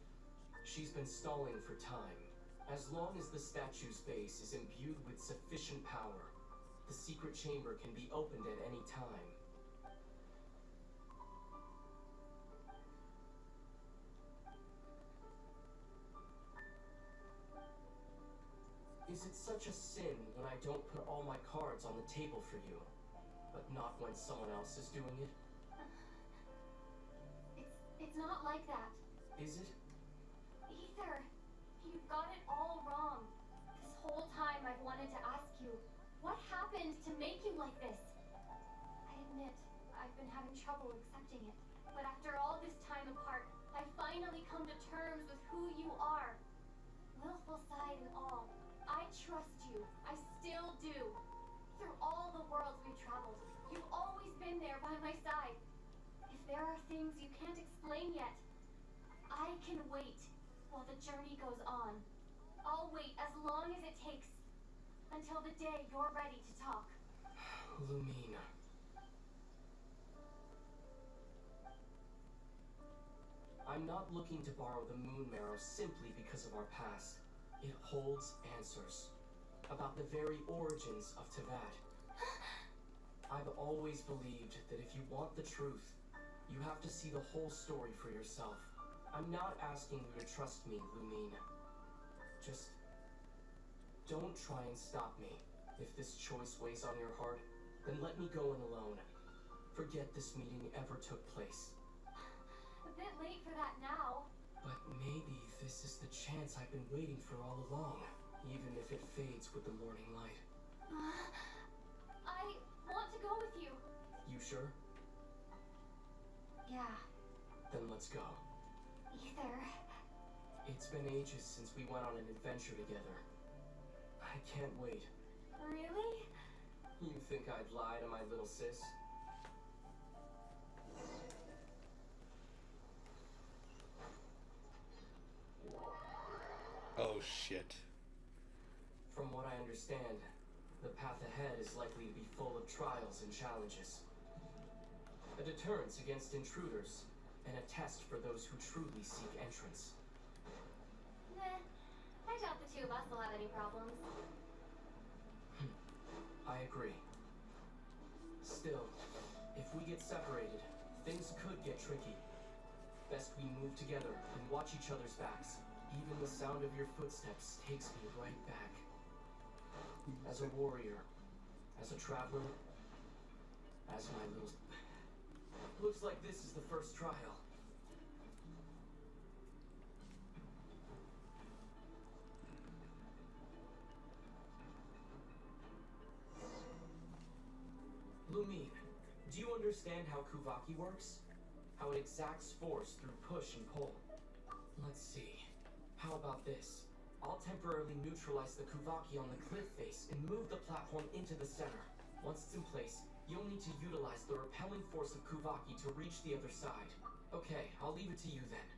Speaker 11: She's been stalling for time. As long as the statue's base is imbued with sufficient power, the secret chamber can be opened at any time. Is it such a sin when I don't put all my cards on the table for you, but not when someone else is doing it?
Speaker 10: It's not like that.
Speaker 11: Is it?
Speaker 10: Ether, you've got it all wrong. This whole time I've wanted to ask you, what happened to make you like this? I admit, I've been having trouble accepting it. But after all this time apart, I finally come to terms with who you are. Willful side and all, I trust you. I still do. Through all the worlds we've traveled, you've always been there by my side. If there are things you can't explain yet, I can wait while the journey goes on. I'll wait as long as it takes until the day you're ready to talk.
Speaker 11: Lumina. I'm not looking to borrow the moon marrow simply because of our past. It holds answers about the very origins of Teyvat. I've always believed that if you want the truth, you have to see the whole story for yourself. I'm not asking you to trust me, Lumina. Just don't try and stop me. If this choice weighs on your heart, then let me go in alone. Forget this meeting ever took place.
Speaker 10: A bit late for that now.
Speaker 11: But maybe this is the chance I've been waiting for all along, even if it fades with the morning light.
Speaker 10: I want to go with you.
Speaker 11: You sure?
Speaker 10: Yeah.
Speaker 11: Then let's go.
Speaker 10: Ether.
Speaker 11: It's been ages since we went on an adventure together. I can't wait.
Speaker 10: Really?
Speaker 11: You think I'd lie to my little sis?
Speaker 2: Oh shit.
Speaker 11: From what I understand, the path ahead is likely to be full of trials and challenges. A deterrence against intruders, and a test for those who truly seek entrance.
Speaker 10: Nah, I doubt the two of us will have any problems.
Speaker 11: I agree. Still, if we get separated, things could get tricky. Best we move together and watch each other's backs. Even the sound of your footsteps takes me right back. As a warrior, as a traveler, as my little... Looks like this is the first trial. Lumine, do you understand how Kuvaki works? How it exacts force through push and pull? Let's see. How about this? I'll temporarily neutralize the Kuvaki on the cliff face and move the platform into the center. Once it's in place, you'll need to utilize the repelling force of Kuvaki to reach the other side. Okay, I'll leave it to you then.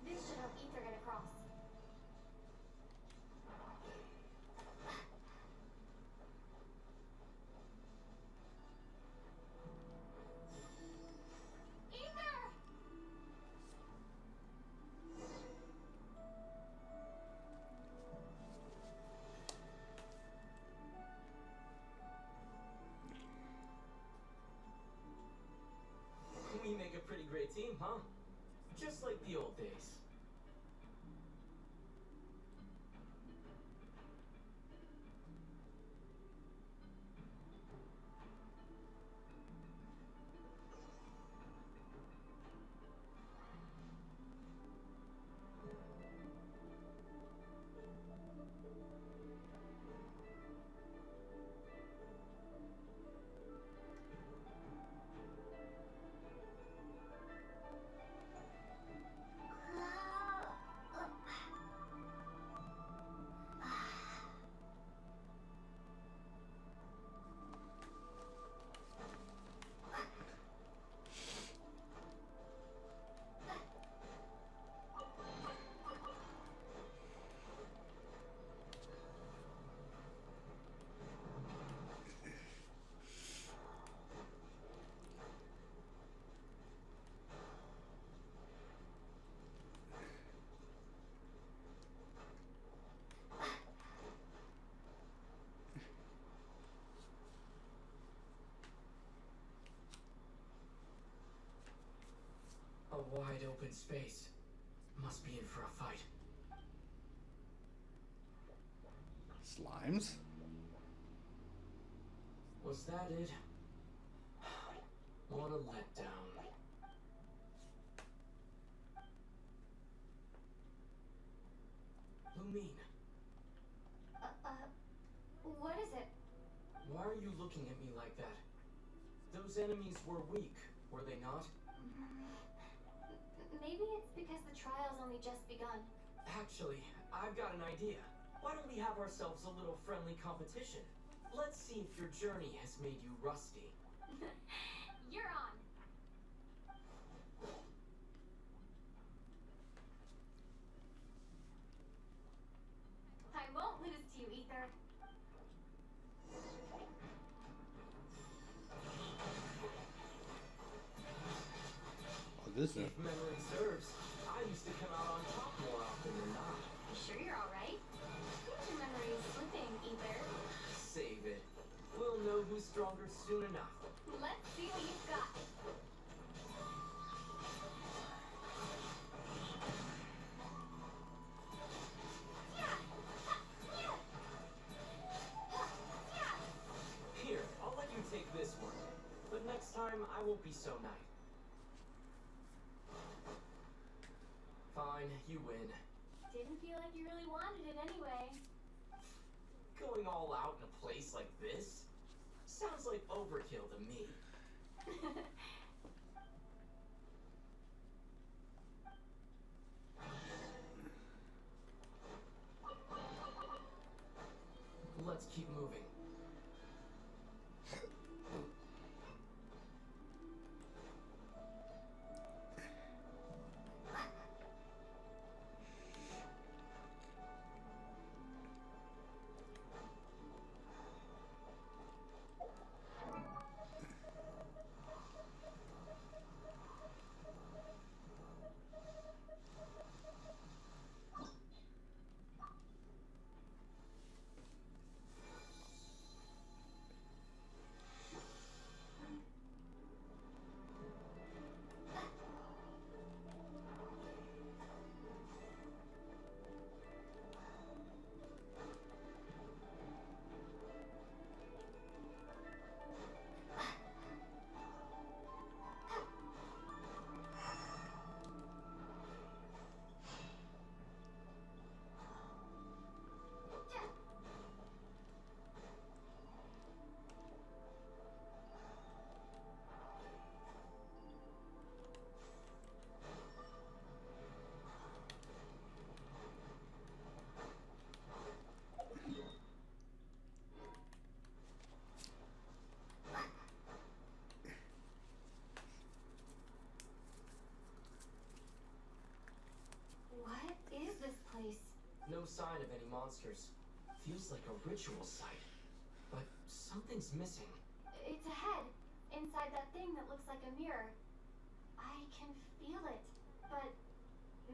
Speaker 10: This should help Ether get across. Ether!
Speaker 11: We make a pretty great team, huh? Just like the old days. A wide open space. Must be in for a fight.
Speaker 2: Slimes?
Speaker 11: Was that it? What a letdown. Lumine,
Speaker 10: What is it?
Speaker 11: why are you looking at me like that? Those enemies were weak, were they not?
Speaker 10: Maybe it's because the trial's only just begun.
Speaker 11: Actually, I've got an idea. Why don't we have ourselves a little friendly competition? Let's see if your journey has made you rusty.
Speaker 10: You're on. I won't lose to you, Ether.
Speaker 2: Oh, this is.
Speaker 11: If memory serves, I used to come out on top more often than not.
Speaker 10: You sure you're alright? Your memory is slipping, Ether.
Speaker 11: Save it. We'll know who's stronger soon enough.
Speaker 10: Let's see what you've got.
Speaker 11: Here, I'll let you take this one. But next time, I won't be so nice. Fine, you win.
Speaker 10: Didn't feel like you really wanted it anyway.
Speaker 11: Going all out in a place like this? Sounds like overkill to me. Let's keep moving. no sign of any monsters. Feels like a ritual site. But something's missing.
Speaker 10: It's a head inside that thing that looks like a mirror. I can feel it, but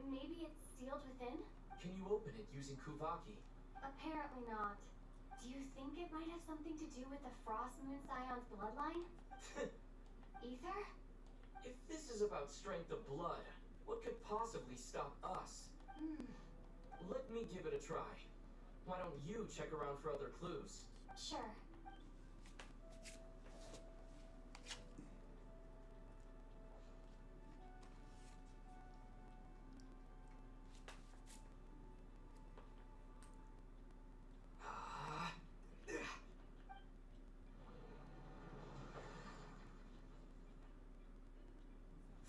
Speaker 10: maybe it's sealed within?
Speaker 11: Can you open it using Kuvaki?
Speaker 10: Apparently not. Do you think it might have something to do with the Frost Moon Scion's bloodline? Ether?
Speaker 11: If this is about strength of blood, what could possibly stop us? Let me give it a try. Why don't you check around for other clues?
Speaker 10: Sure.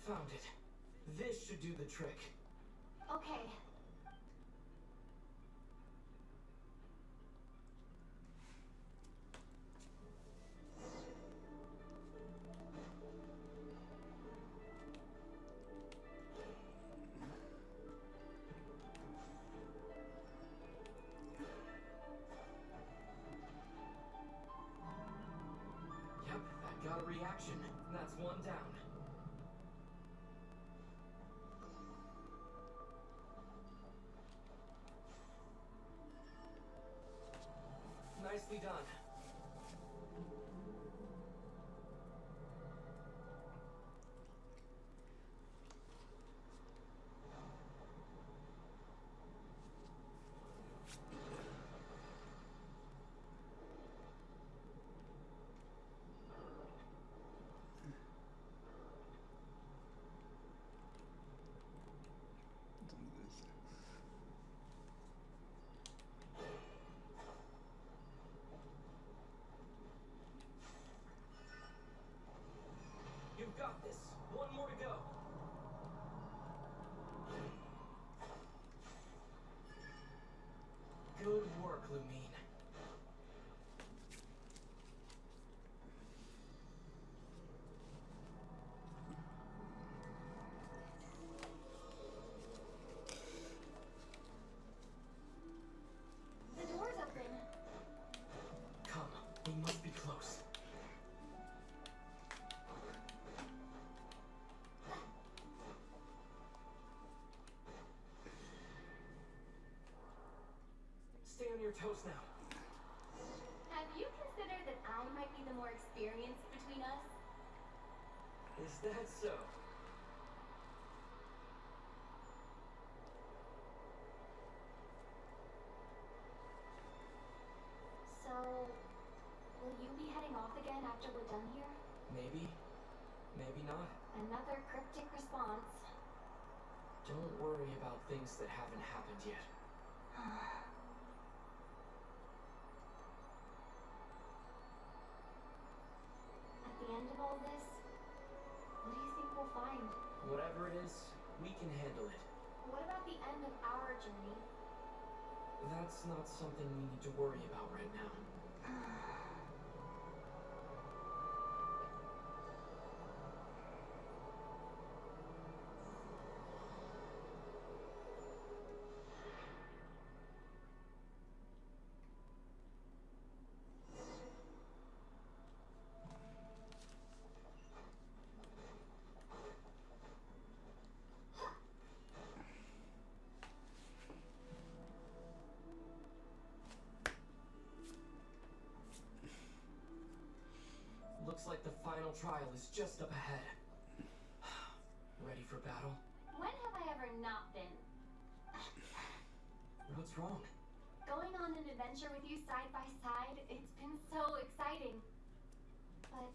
Speaker 11: Found it. This should do the trick.
Speaker 10: Okay.
Speaker 11: Yep, that got a reaction. That's one down. Nicely done. You've got this. One more to go. Good work, Lumine.
Speaker 10: The door's open.
Speaker 11: Come, we must be close. Stay on your toes now.
Speaker 10: Have you considered that I might be the more experienced between us?
Speaker 11: Is that so?
Speaker 10: So, will you be heading off again after we're done here?
Speaker 11: Maybe. Maybe not.
Speaker 10: Another cryptic response.
Speaker 11: Don't worry about things that haven't happened yet.
Speaker 10: At the end of all this, what do you think we'll find?
Speaker 11: Whatever it is, we can handle it.
Speaker 10: What about the end of our journey?
Speaker 11: That's not something we need to worry about right now. Looks like the final trial is just up ahead. Ready for battle?
Speaker 10: When have I ever not been?
Speaker 11: What's wrong?
Speaker 10: Going on an adventure with you side by side, it's been so exciting. But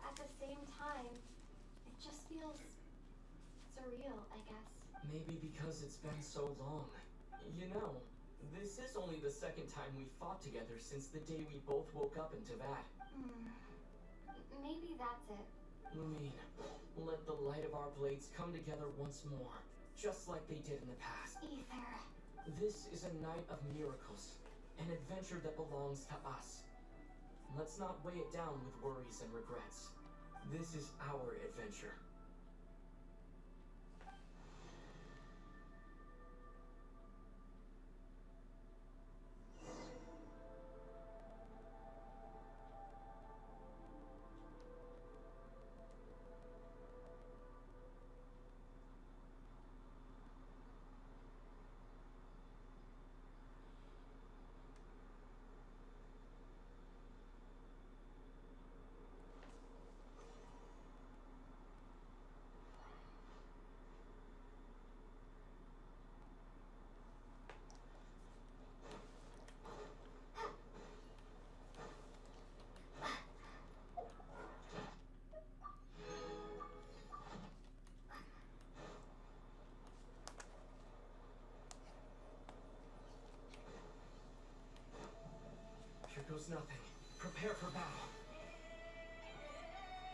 Speaker 10: at the same time, it just feels surreal, I guess.
Speaker 11: Maybe because it's been so long. You know, this is only the second time we've fought together since the day we both woke up in Teyvat.
Speaker 10: Maybe that's it.
Speaker 11: Lumine, let the light of our blades come together once more, just like they did in the past.
Speaker 10: Ether.
Speaker 11: This is a night of miracles, an adventure that belongs to us. Let's not weigh it down with worries and regrets. This is our adventure. goes nothing. Prepare for battle.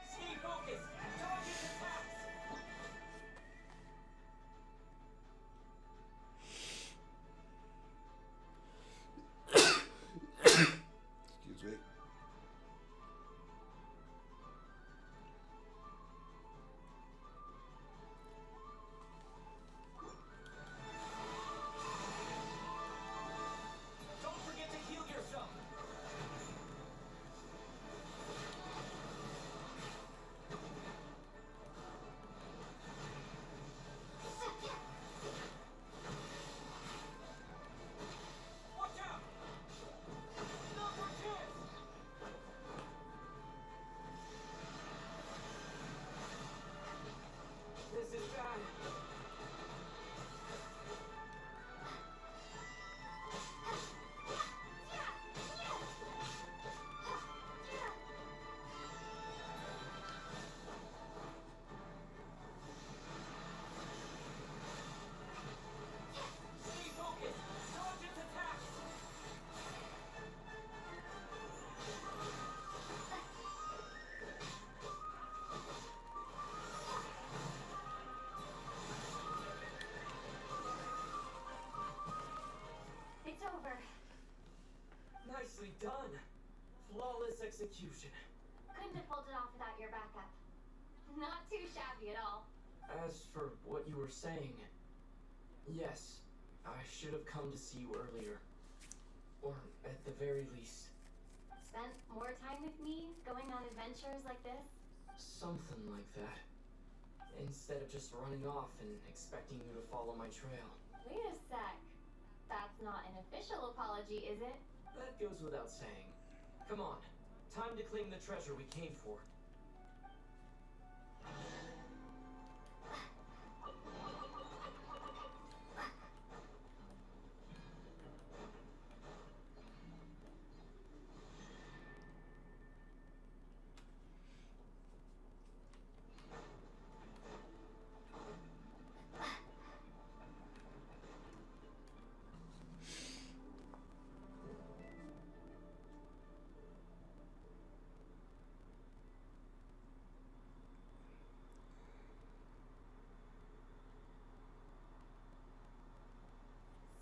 Speaker 11: Stay focused! Target attacks!
Speaker 2: Excuse me.
Speaker 11: Don't forget to heal yourself! Watch out! Not your chance! This is bad. Stay focused! Dodge its attacks!
Speaker 10: It's over.
Speaker 11: Nicely done! Flawless execution.
Speaker 10: Couldn't have pulled it off without your backup. Not too shabby at all.
Speaker 11: As for what you were saying, yes, I should have come to see you earlier. Or at the very least,
Speaker 10: Spent more time with me, going on adventures like this?
Speaker 11: something like that. Instead of just running off and expecting you to follow my trail.
Speaker 10: Wait a sec. That's not an official apology, is it?
Speaker 11: That goes without saying. Come on, time to claim the treasure we came for.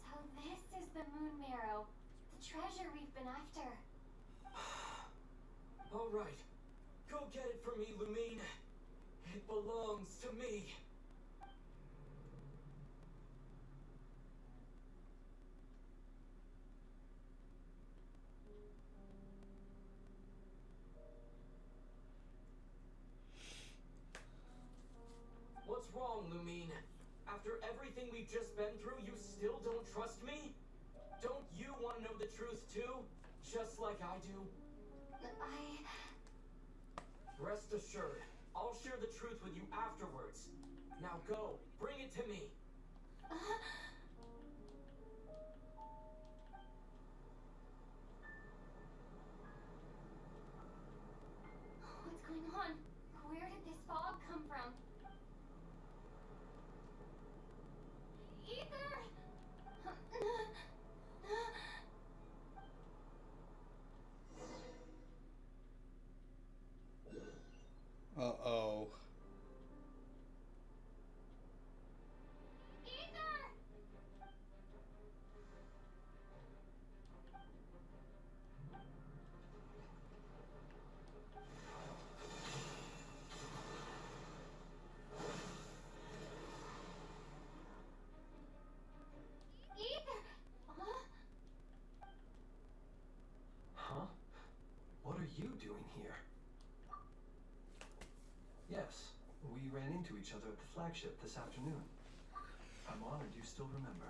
Speaker 10: So this is the moon marrow. The treasure we've been after.
Speaker 11: Alright, go get it for me, Lumine. It belongs to me. What's wrong, Lumine? After everything we've just been through, you still don't trust me? Don't you want to know the truth too? Just like I do? Rest assured, I'll share the truth with you afterwards. Now go, bring it to me.
Speaker 10: What's going on? Where did this fog come from? Ether!
Speaker 2: Uh-oh.
Speaker 10: Ether! Ether!
Speaker 9: Huh? What are you doing here? Yes, we ran into each other at the flagship this afternoon. I'm honored you still remember.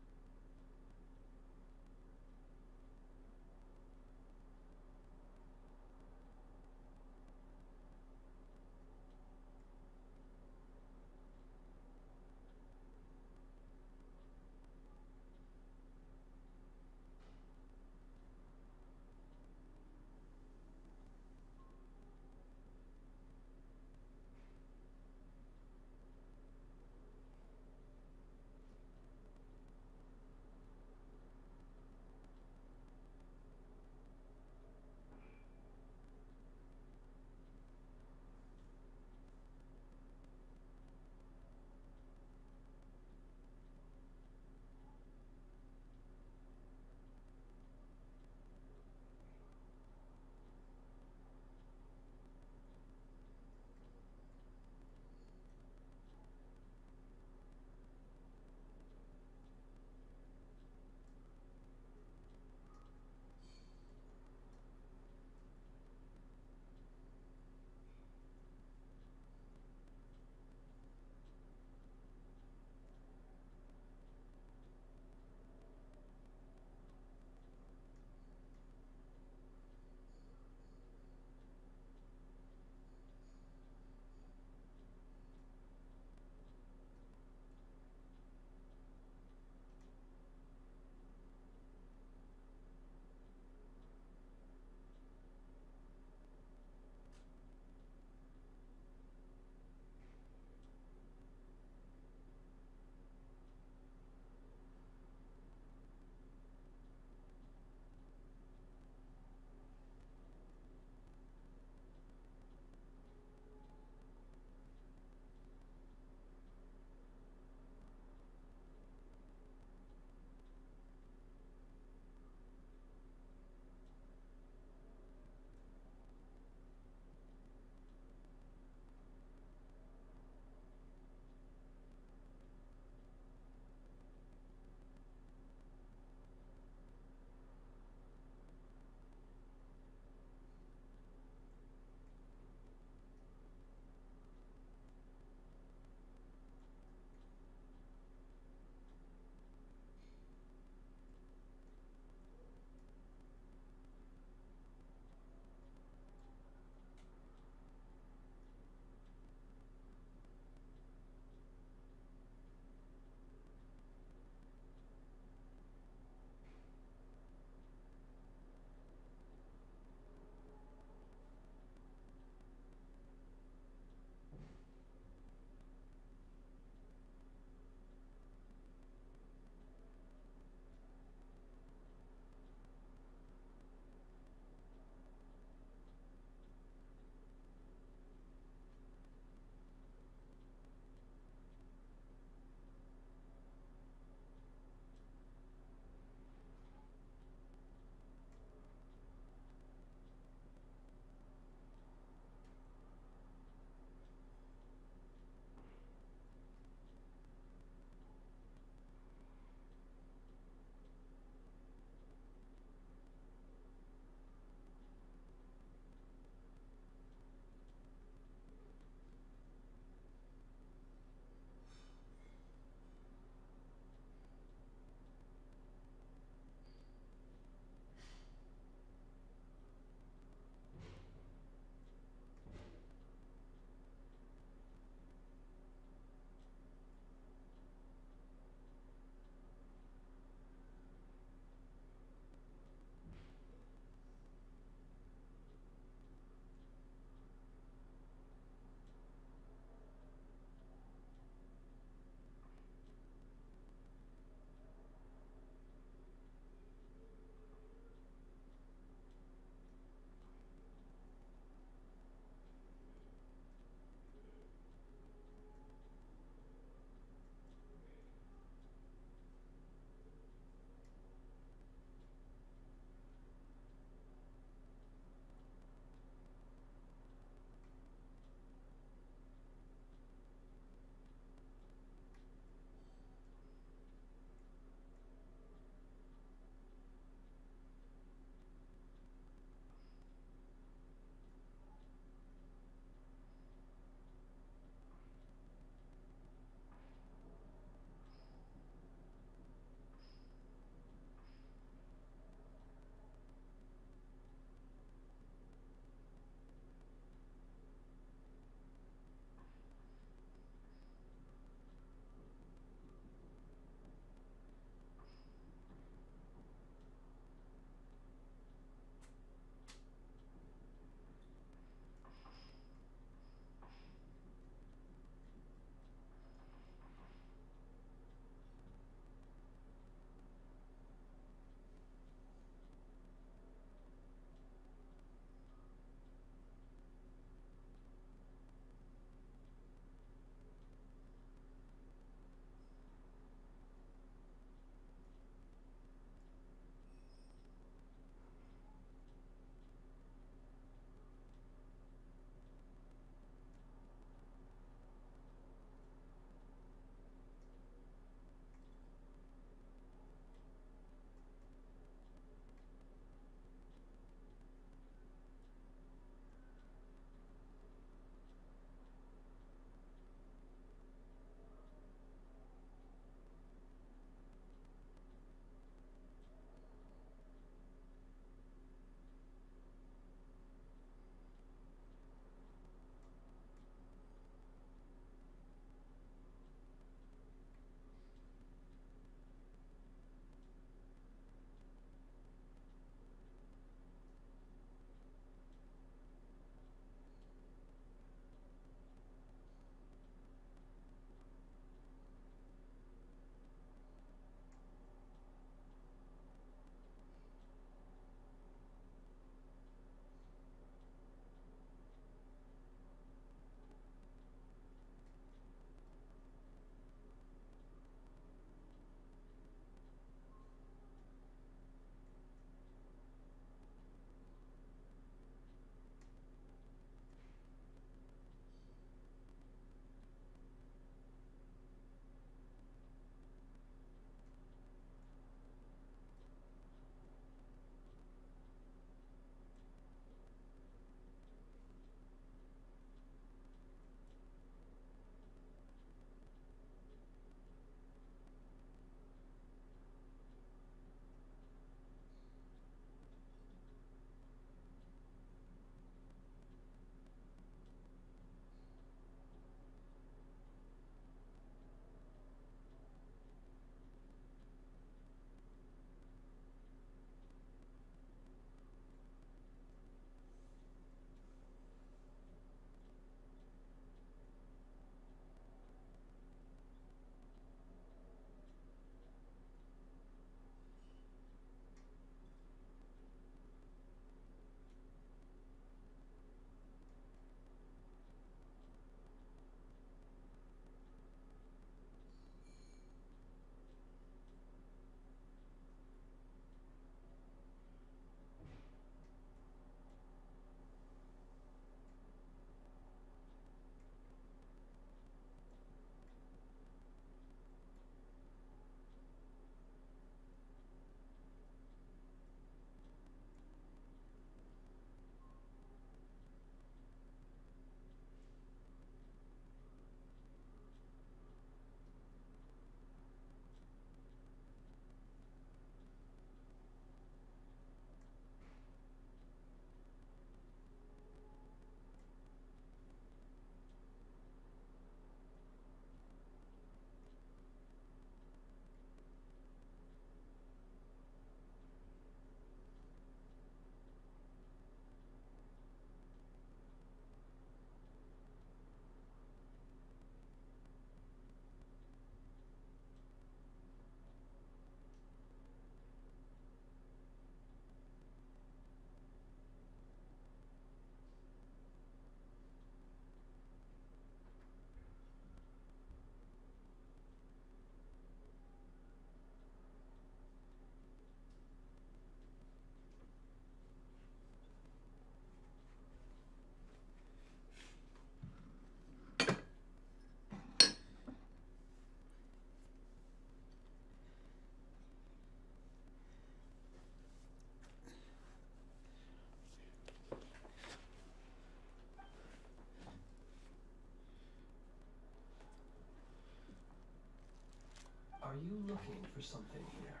Speaker 9: you looking for something here?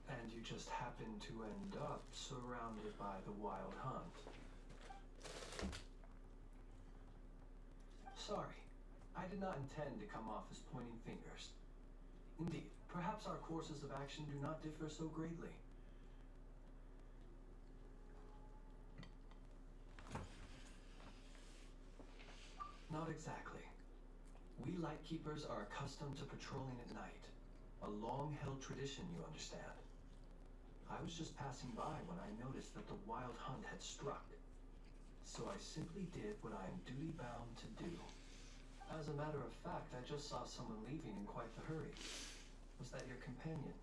Speaker 9: And you just happen to end up surrounded by the Wild Hunt. Sorry, I did not intend to come off as pointing fingers. Indeed, perhaps our courses of action do not differ so greatly. Not exactly. We Lightkeepers are accustomed to patrolling at night. A long-held tradition, you understand. I was just passing by when I noticed that the Wild Hunt had struck. So I simply did what I am duty-bound to do. As a matter of fact, I just saw someone leaving in quite the hurry. Was that your companion?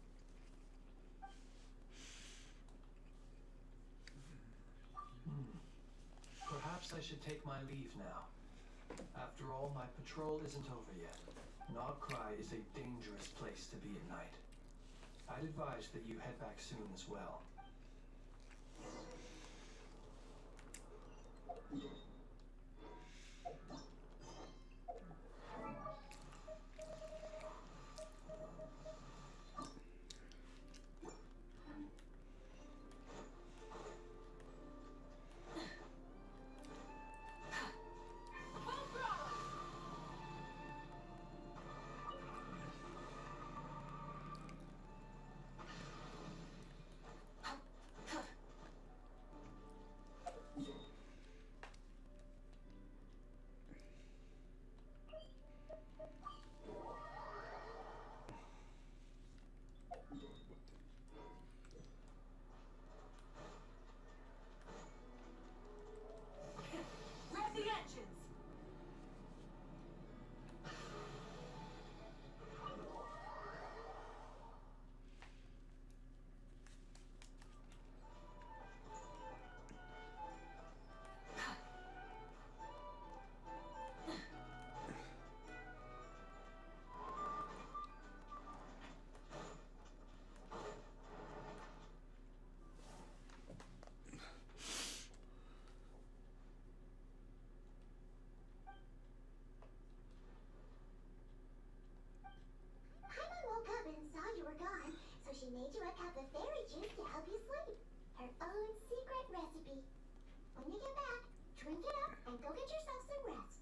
Speaker 9: Perhaps I should take my leave now. After all, my patrol isn't over yet. Nogcry is a dangerous place to be at night. I'd advise that you head back soon as well.
Speaker 7: Rev the engines!
Speaker 3: Paimon woke up and saw you were gone, so she made you a cup of fairy juice to help you sleep. Her own secret recipe. When you get back, drink it up and go get yourself some rest.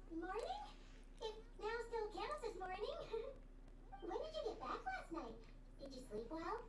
Speaker 3: Good morning? It now still counts as morning. When did you get back last night? Did you sleep well?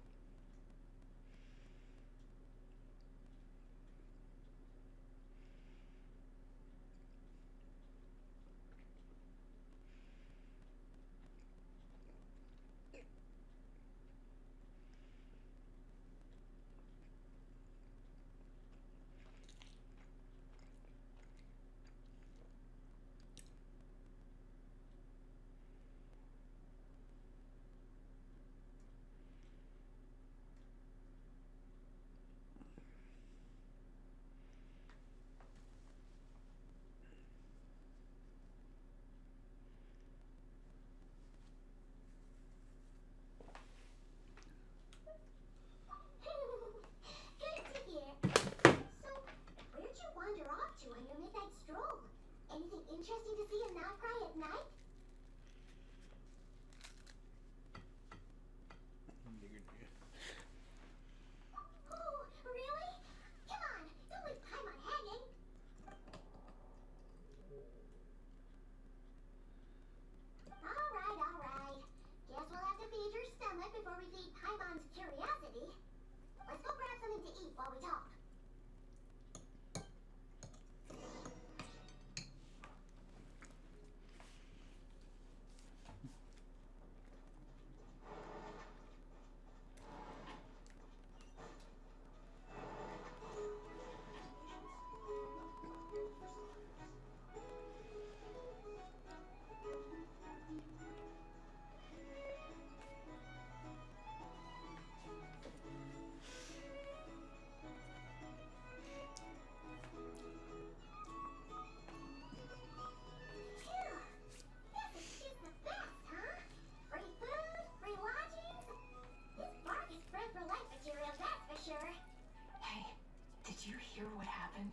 Speaker 12: you hear what happened?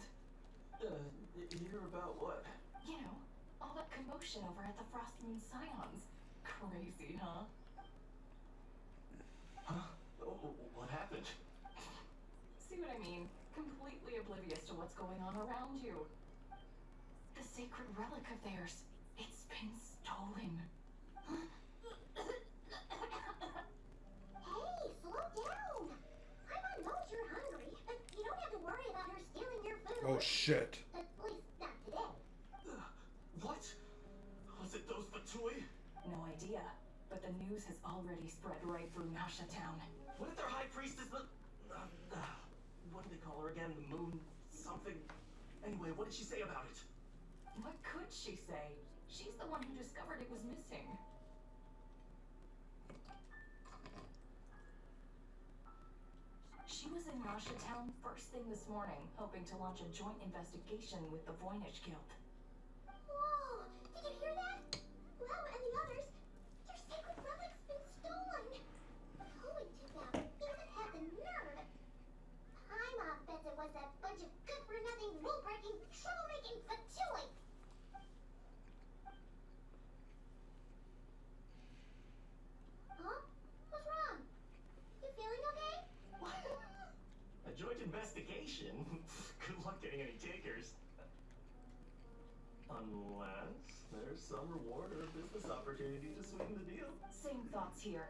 Speaker 9: Hear about what?
Speaker 12: You know, all that commotion over at the Frost Moon Scions. Crazy, huh?
Speaker 9: Huh? What happened?
Speaker 12: See what I mean? Completely oblivious to what's going on around you. The sacred relic of theirs. It's been stolen.
Speaker 3: Hey, slow down! Paimon knows you're hungry, but you don't have to worry about her stealing your food.
Speaker 2: Oh shit.
Speaker 3: At least not today.
Speaker 9: What? Was it those Fatui?
Speaker 12: No idea, but the news has already spread right through Nasha Town.
Speaker 11: What if their high priestess the... what do they call her again? The moon... something... Anyway, what did she say about it?
Speaker 12: What could she say? She's the one who discovered it was missing. She was in Nasha Town first thing this morning, hoping to launch a joint investigation with the Voynich Guild.
Speaker 3: Whoa! Did you hear that? Lama and the others, their sacred relic's been stolen. Who would do that? Even had the nerve. Paimon bets it was that bunch of good-for-nothing, rule-breaking, trouble-making Fatui. Huh? What's wrong? You feeling okay?
Speaker 11: A joint investigation? Good luck getting any takers. Unless there's some reward or a business opportunity to sweeten the deal.
Speaker 12: Same thoughts here.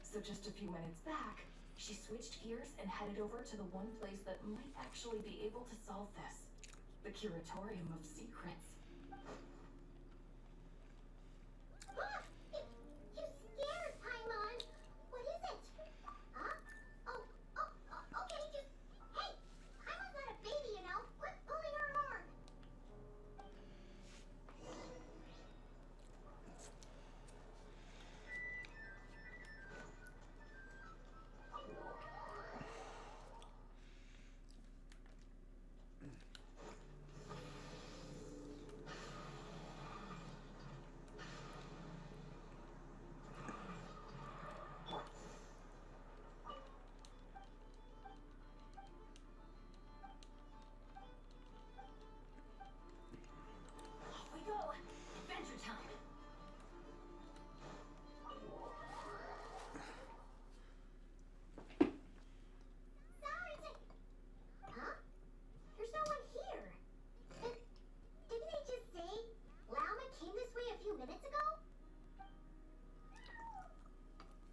Speaker 12: So just a few minutes back, she switched gears and headed over to the one place that might actually be able to solve this. The Curatorium of Secrets.
Speaker 3: Ah! You scared, Paimon! What is it? Huh? Okay, just... Hey! Paimon's not a baby, you know! Quit pulling her arm!
Speaker 7: Off we go! Adventure time!
Speaker 3: Sorry to... Huh? There's no one here. Didn't they just say Lauma came this way a few minutes ago?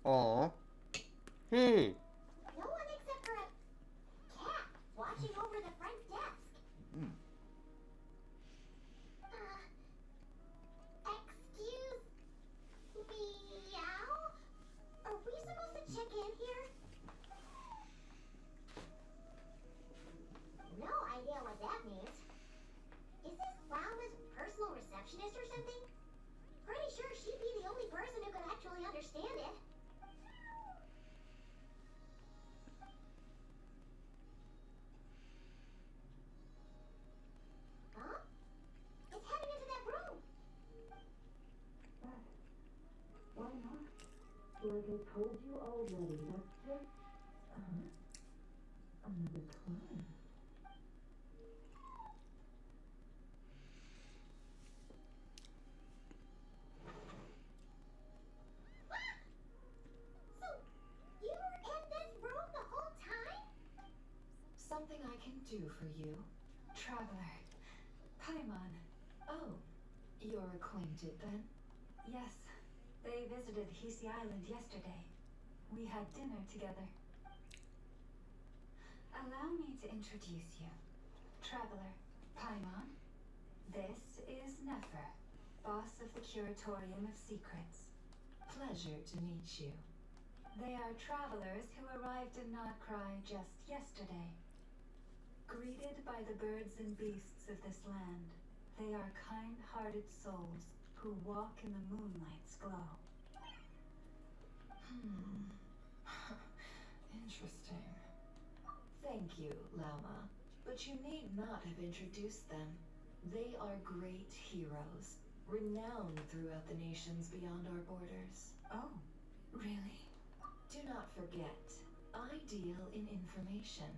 Speaker 2: Aw. Hey.
Speaker 3: No one except for a cat watching over the front desk. Excuse meow? Are we supposed to check in here? No idea what that means. Is this Lauma's personal receptionist or something? Pretty sure she'd be the only person who could actually understand it. Huh? It's heading into that room.
Speaker 4: Why not? Like I told you already, that's just... another climb.
Speaker 3: So, you were in this room the whole time?
Speaker 4: Something I can do for you, traveler. Paimon. Oh, you're acquainted then? Yes, they visited Hisi Island yesterday. We had dinner together. Allow me to introduce you. Traveler, Paimon. This is Nefer, boss of the Curatorium of Secrets. Pleasure to meet you. They are travelers who arrived in Nodcry just yesterday. Greeted by the birds and beasts of this land, they are kind-hearted souls who walk in the moonlight's glow. Interesting. Thank you, Lauma. But you need not have introduced them. They are great heroes, renowned throughout the nations beyond our borders. Oh, really? Do not forget, I deal in information.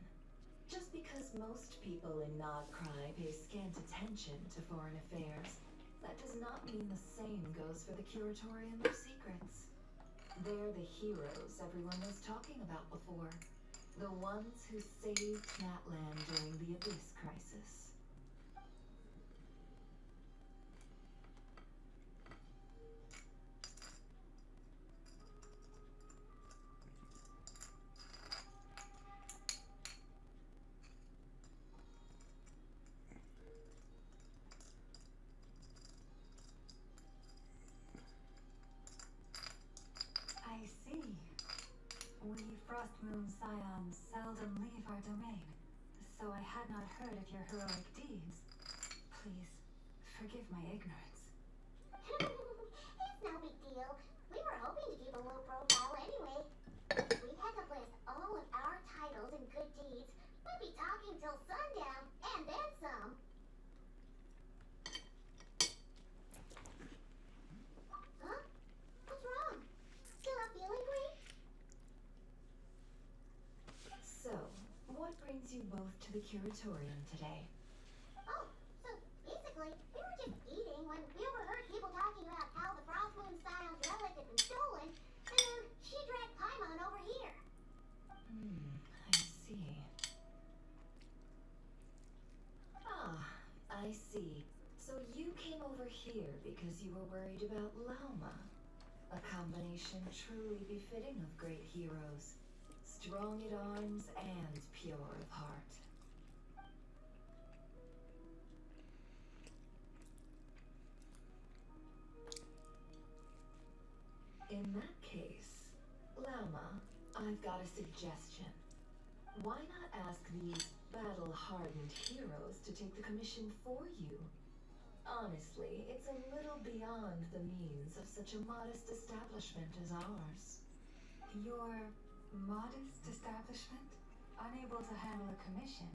Speaker 4: Just because most people in Nodcry pay scant attention to foreign affairs, that does not mean the same goes for the Curatorium of Secrets. They're the heroes everyone was talking about before. The ones who saved Natland during the Abyss Crisis. I see. We Frostmoon Scions seldom leave our domain, so I had not heard of your heroic deeds. Please, forgive my ignorance.
Speaker 3: It's no big deal. We were hoping to keep a low profile anyway. If we had to list all of our titles and good deeds, we'd be talking till sundown, and then some. Huh? What's wrong? Still not feeling great?
Speaker 4: So, what brings you both to the Curatorium today?
Speaker 3: Oh, so basically, we were just eating when we overheard people talking about how the Frostmoon Scion's relic had been stolen, and then she dragged Paimon over here.
Speaker 4: I see. Ah, I see. So you came over here because you were worried about Lauma. A combination truly befitting of great heroes. Strong at arms and pure of heart. In that case, Lauma, I've got a suggestion. Why not ask these battle-hardened heroes to take the commission for you? Honestly, it's a little beyond the means of such a modest establishment as ours.
Speaker 12: Your modest establishment? Unable to handle a commission?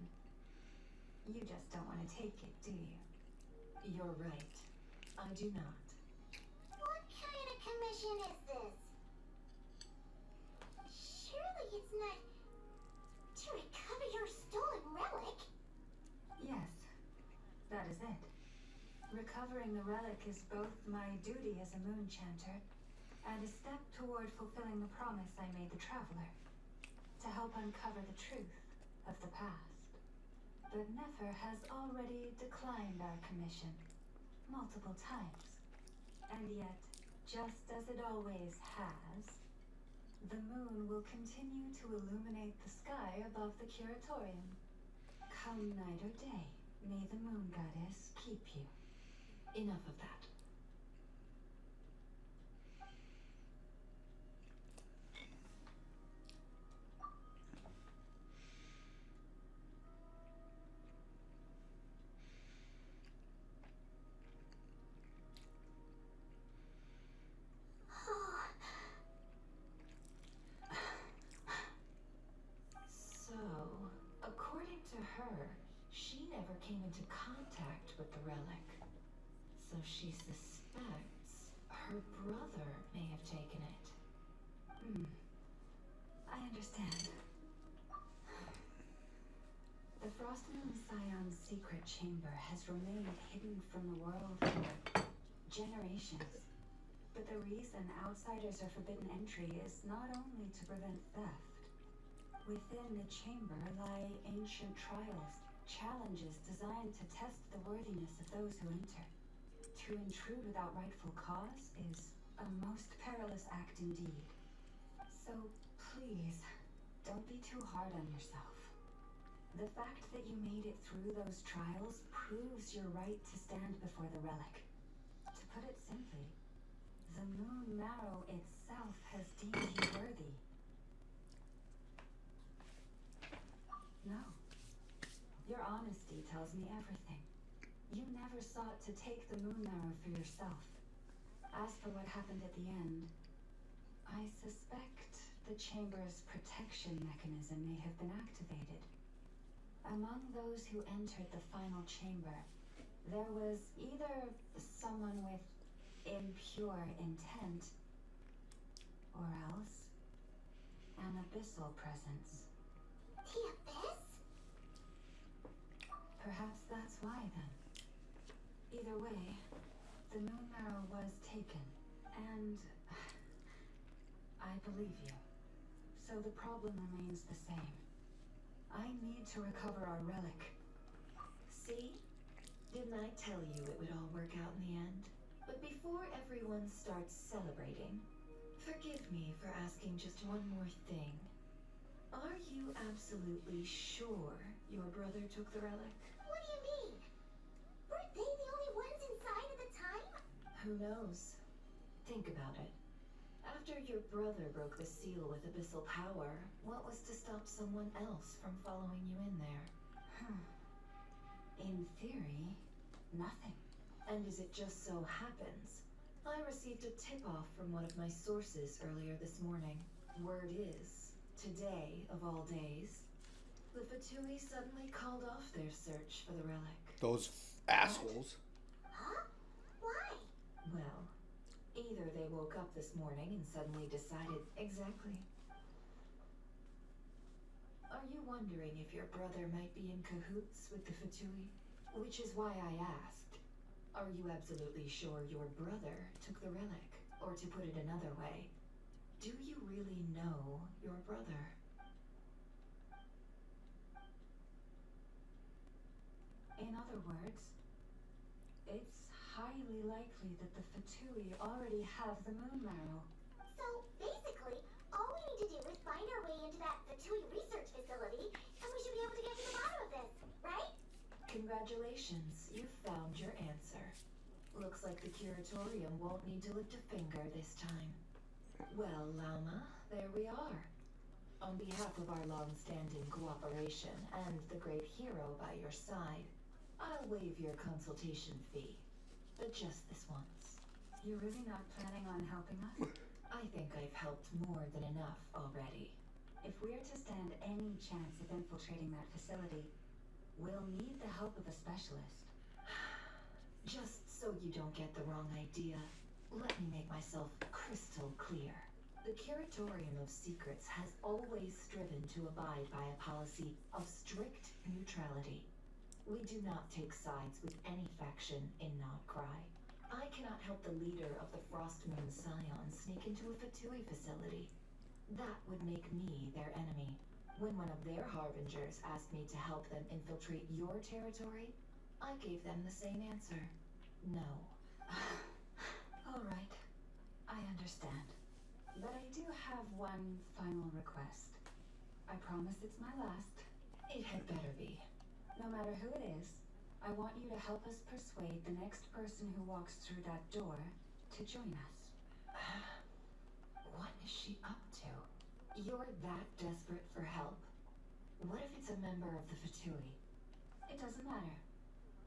Speaker 12: You just don't want to take it, do you?
Speaker 4: You're right. I do not.
Speaker 3: What kind of commission is this? Surely it's not to recover your stolen relic.
Speaker 12: Yes, that is it. Recovering the relic is both my duty as a moon chanter and a step toward fulfilling the promise I made the traveler, to help uncover the truth of the past. But Nefer has already declined our commission multiple times. And yet, just as it always has, the moon will continue to illuminate the sky above the Curatorium. Come night or day, may the moon goddess keep you.
Speaker 4: Enough of that. So, according to her, she never came into contact with the relic. So she suspects her brother may have taken it.
Speaker 12: I understand.
Speaker 4: The Frostmoon Scion's secret chamber has remained hidden from the world for generations. But the reason outsiders are forbidden entry is not only to prevent theft. Within the chamber lie ancient trials, challenges designed to test the worthiness of those who enter. To intrude without rightful cause is a most perilous act indeed. So please, don't be too hard on yourself. The fact that you made it through those trials proves your right to stand before the relic. To put it simply, the moon marrow itself has deemed you worthy. No. Your honesty tells me everything. You never sought to take the moon marrow for yourself. As for what happened at the end, I suspect the chamber's protection mechanism may have been activated. Among those who entered the final chamber, there was either someone with impure intent, or else an abyssal presence.
Speaker 3: The Abyss?
Speaker 12: Either way, the moon marrow was taken, and I believe you. So the problem remains the same. I need to recover our relic.
Speaker 13: See? Didn't I tell you it would all work out in the end? But before everyone starts celebrating, forgive me for asking just one more thing. Are you absolutely sure your brother took the relic?
Speaker 3: What do you mean? Weren't they the only ones inside at the time?
Speaker 13: Who knows? Think about it. After your brother broke the seal with abyssal power, what was to stop someone else from following you in there?
Speaker 12: In theory, nothing.
Speaker 13: And as it just so happens, I received a tip-off from one of my sources earlier this morning. Word is, today of all days, the Fatui suddenly called off their search for the relic.
Speaker 2: Those assholes.
Speaker 3: Huh? Why?
Speaker 13: Well, either they woke up this morning and suddenly decided exactly. Are you wondering if your brother might be in cahoots with the Fatui? Which is why I asked, are you absolutely sure your brother took the relic? Or to put it another way, do you really know your brother?
Speaker 12: In other words, it's highly likely that the Fatui already have the moon marrow.
Speaker 3: So, basically, all we need to do is find our way into that Fatui research facility, and we should be able to get to the bottom of this, right?
Speaker 13: Congratulations, you found your answer. Looks like the curatorium won't need to lift a finger this time. Well, Lauma, there we are. On behalf of our long-standing cooperation and the great hero by your side, I'll waive your consultation fee. But just this once.
Speaker 12: You're really not planning on helping us?
Speaker 13: I think I've helped more than enough already.
Speaker 12: If we're to stand any chance of infiltrating that facility, we'll need the help of a specialist.
Speaker 13: Just so you don't get the wrong idea, let me make myself crystal clear. The Curatorium of Secrets has always striven to abide by a policy of strict neutrality. We do not take sides with any faction in Nodcry. I cannot help the leader of the Frostmoon Scions sneak into a Fatui facility. That would make me their enemy. When one of their harbingers asked me to help them infiltrate your territory, I gave them the same answer. No.
Speaker 12: All right. I understand. But I do have one final request. I promise it's my last.
Speaker 13: It had better be.
Speaker 12: No matter who it is, I want you to help us persuade the next person who walks through that door to join us.
Speaker 13: What is she up to? You're that desperate for help? What if it's a member of the Fatui?
Speaker 12: It doesn't matter.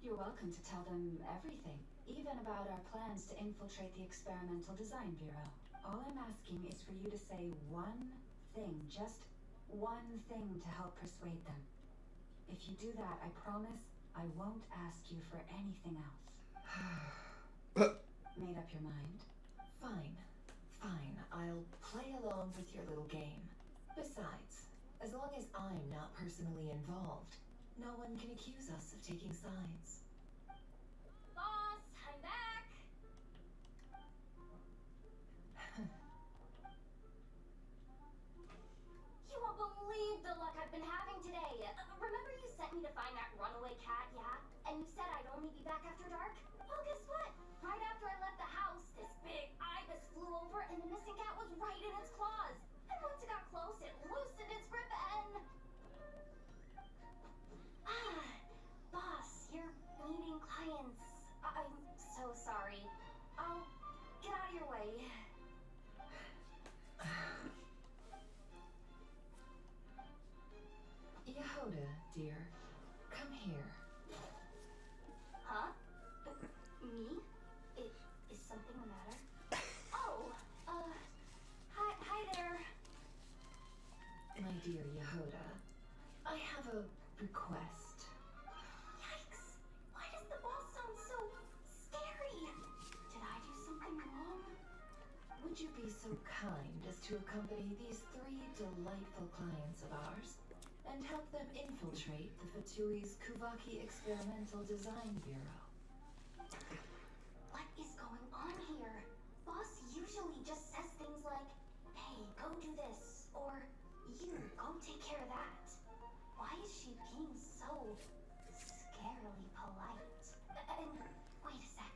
Speaker 12: You're welcome to tell them everything, even about our plans to infiltrate the Experimental Design Bureau. All I'm asking is for you to say one thing, just one thing to help persuade them. If you do that, I promise I won't ask you for anything else. Made up your mind?
Speaker 13: Fine. Fine. I'll play along with your little game. Besides, as long as I'm not personally involved, no one can accuse us of taking sides.
Speaker 10: Boss, I'm back! You won't believe the luck I've been having today. Remember you sent me to find that runaway cat, yeah? And you said I'd only be back after dark? Well, guess what? Right after I left the house, this big ibis flew over and the missing cat was right in its claws. And once it got close, it loosened its grip and... Boss, you're meeting clients. I'm so sorry. I'll get out of your way.
Speaker 13: Yehoda, dear, come here.
Speaker 10: Huh? Me? Is something the matter? Oh, hi there.
Speaker 13: My dear Yehoda, I have a request.
Speaker 10: Yikes! Why does the boss sound so scary? Did I do something wrong?
Speaker 13: Would you be so kind as to accompany these 3 delightful clients of ours and help them infiltrate the Fatui's Kuvaki Experimental Design Bureau?
Speaker 10: care of that. Why is she being so scarily polite? And wait a sec.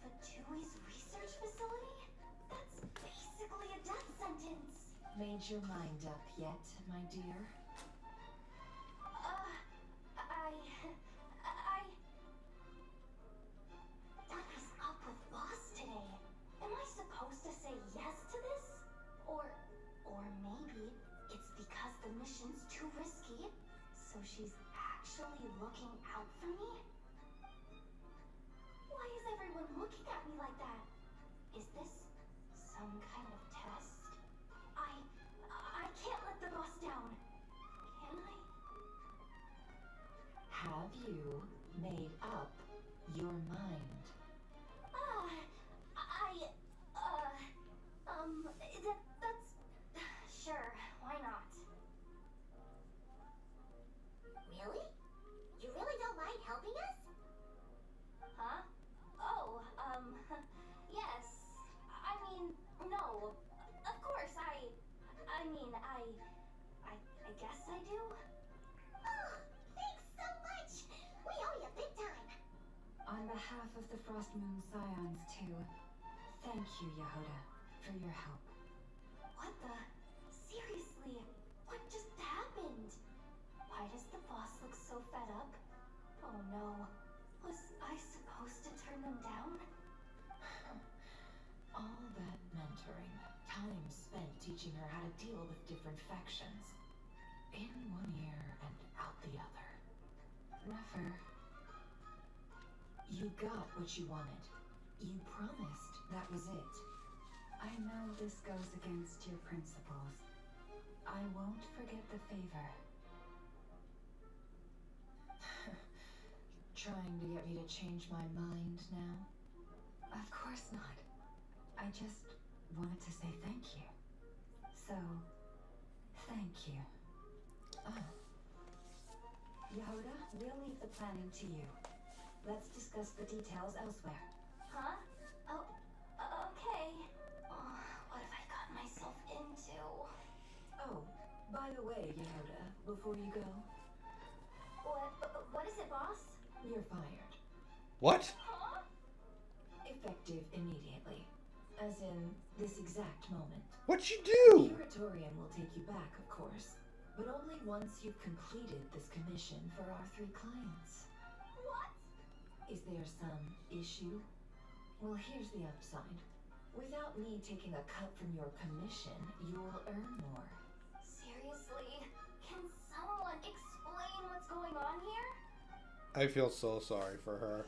Speaker 10: The Fatui's research facility? That's basically a death sentence.
Speaker 13: Made your mind up yet, my dear?
Speaker 10: What is up with Boss today? Am I supposed to say yes to this? Or maybe it's because the mission's too risky, so she's actually looking out for me? Why is everyone looking at me like that? Is this some kind of test? I can't let the boss down. Can I?
Speaker 13: Have you made up your mind?
Speaker 10: That's sure, why not?
Speaker 3: Really? You really don't mind helping us?
Speaker 10: Huh? Oh, yes. I mean, no. Of course, I guess I do.
Speaker 3: Oh, thanks so much! We owe you big time!
Speaker 12: On behalf of the Frost Moon Scions, too, thank you, Yehuda, for your help.
Speaker 10: What the? Seriously, what just happened? Why does the boss look so fed up? Oh no. Was I supposed to turn them down?
Speaker 13: All that mentoring, time spent teaching her how to deal with different factions. In one ear and out the other.
Speaker 12: Never.
Speaker 13: You got what you wanted. You promised that was it.
Speaker 12: I know this goes against your principles. I won't forget the favor.
Speaker 13: Trying to get me to change my mind now?
Speaker 12: Of course not. I just wanted to say thank you. So, thank you.
Speaker 13: Oh.
Speaker 12: Yehuda, we'll leave the planning to you. Let's discuss the details elsewhere.
Speaker 10: Huh? Oh, okay. Oh, what have I gotten myself into?
Speaker 13: Oh, by the way, Yehuda, before you go,
Speaker 10: What is it, boss?
Speaker 13: you're fired.
Speaker 2: What?
Speaker 10: Huh?
Speaker 13: Effective immediately. As in, this exact moment.
Speaker 2: What'd you do?
Speaker 13: Curatorium will take you back, of course. But only once you've completed this commission for our 3 clients.
Speaker 10: What?
Speaker 13: Is there some issue? Well, here's the upside. Without me taking a cut from your commission, you'll earn more.
Speaker 10: Seriously? Can someone explain what's going on here?
Speaker 2: I feel so sorry for her.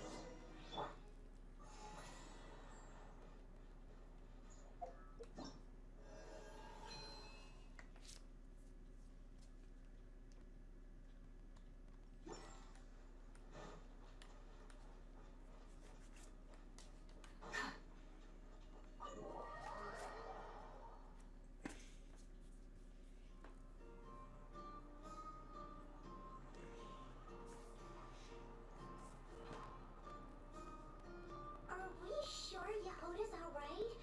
Speaker 3: Are we sure Yehuda's alright?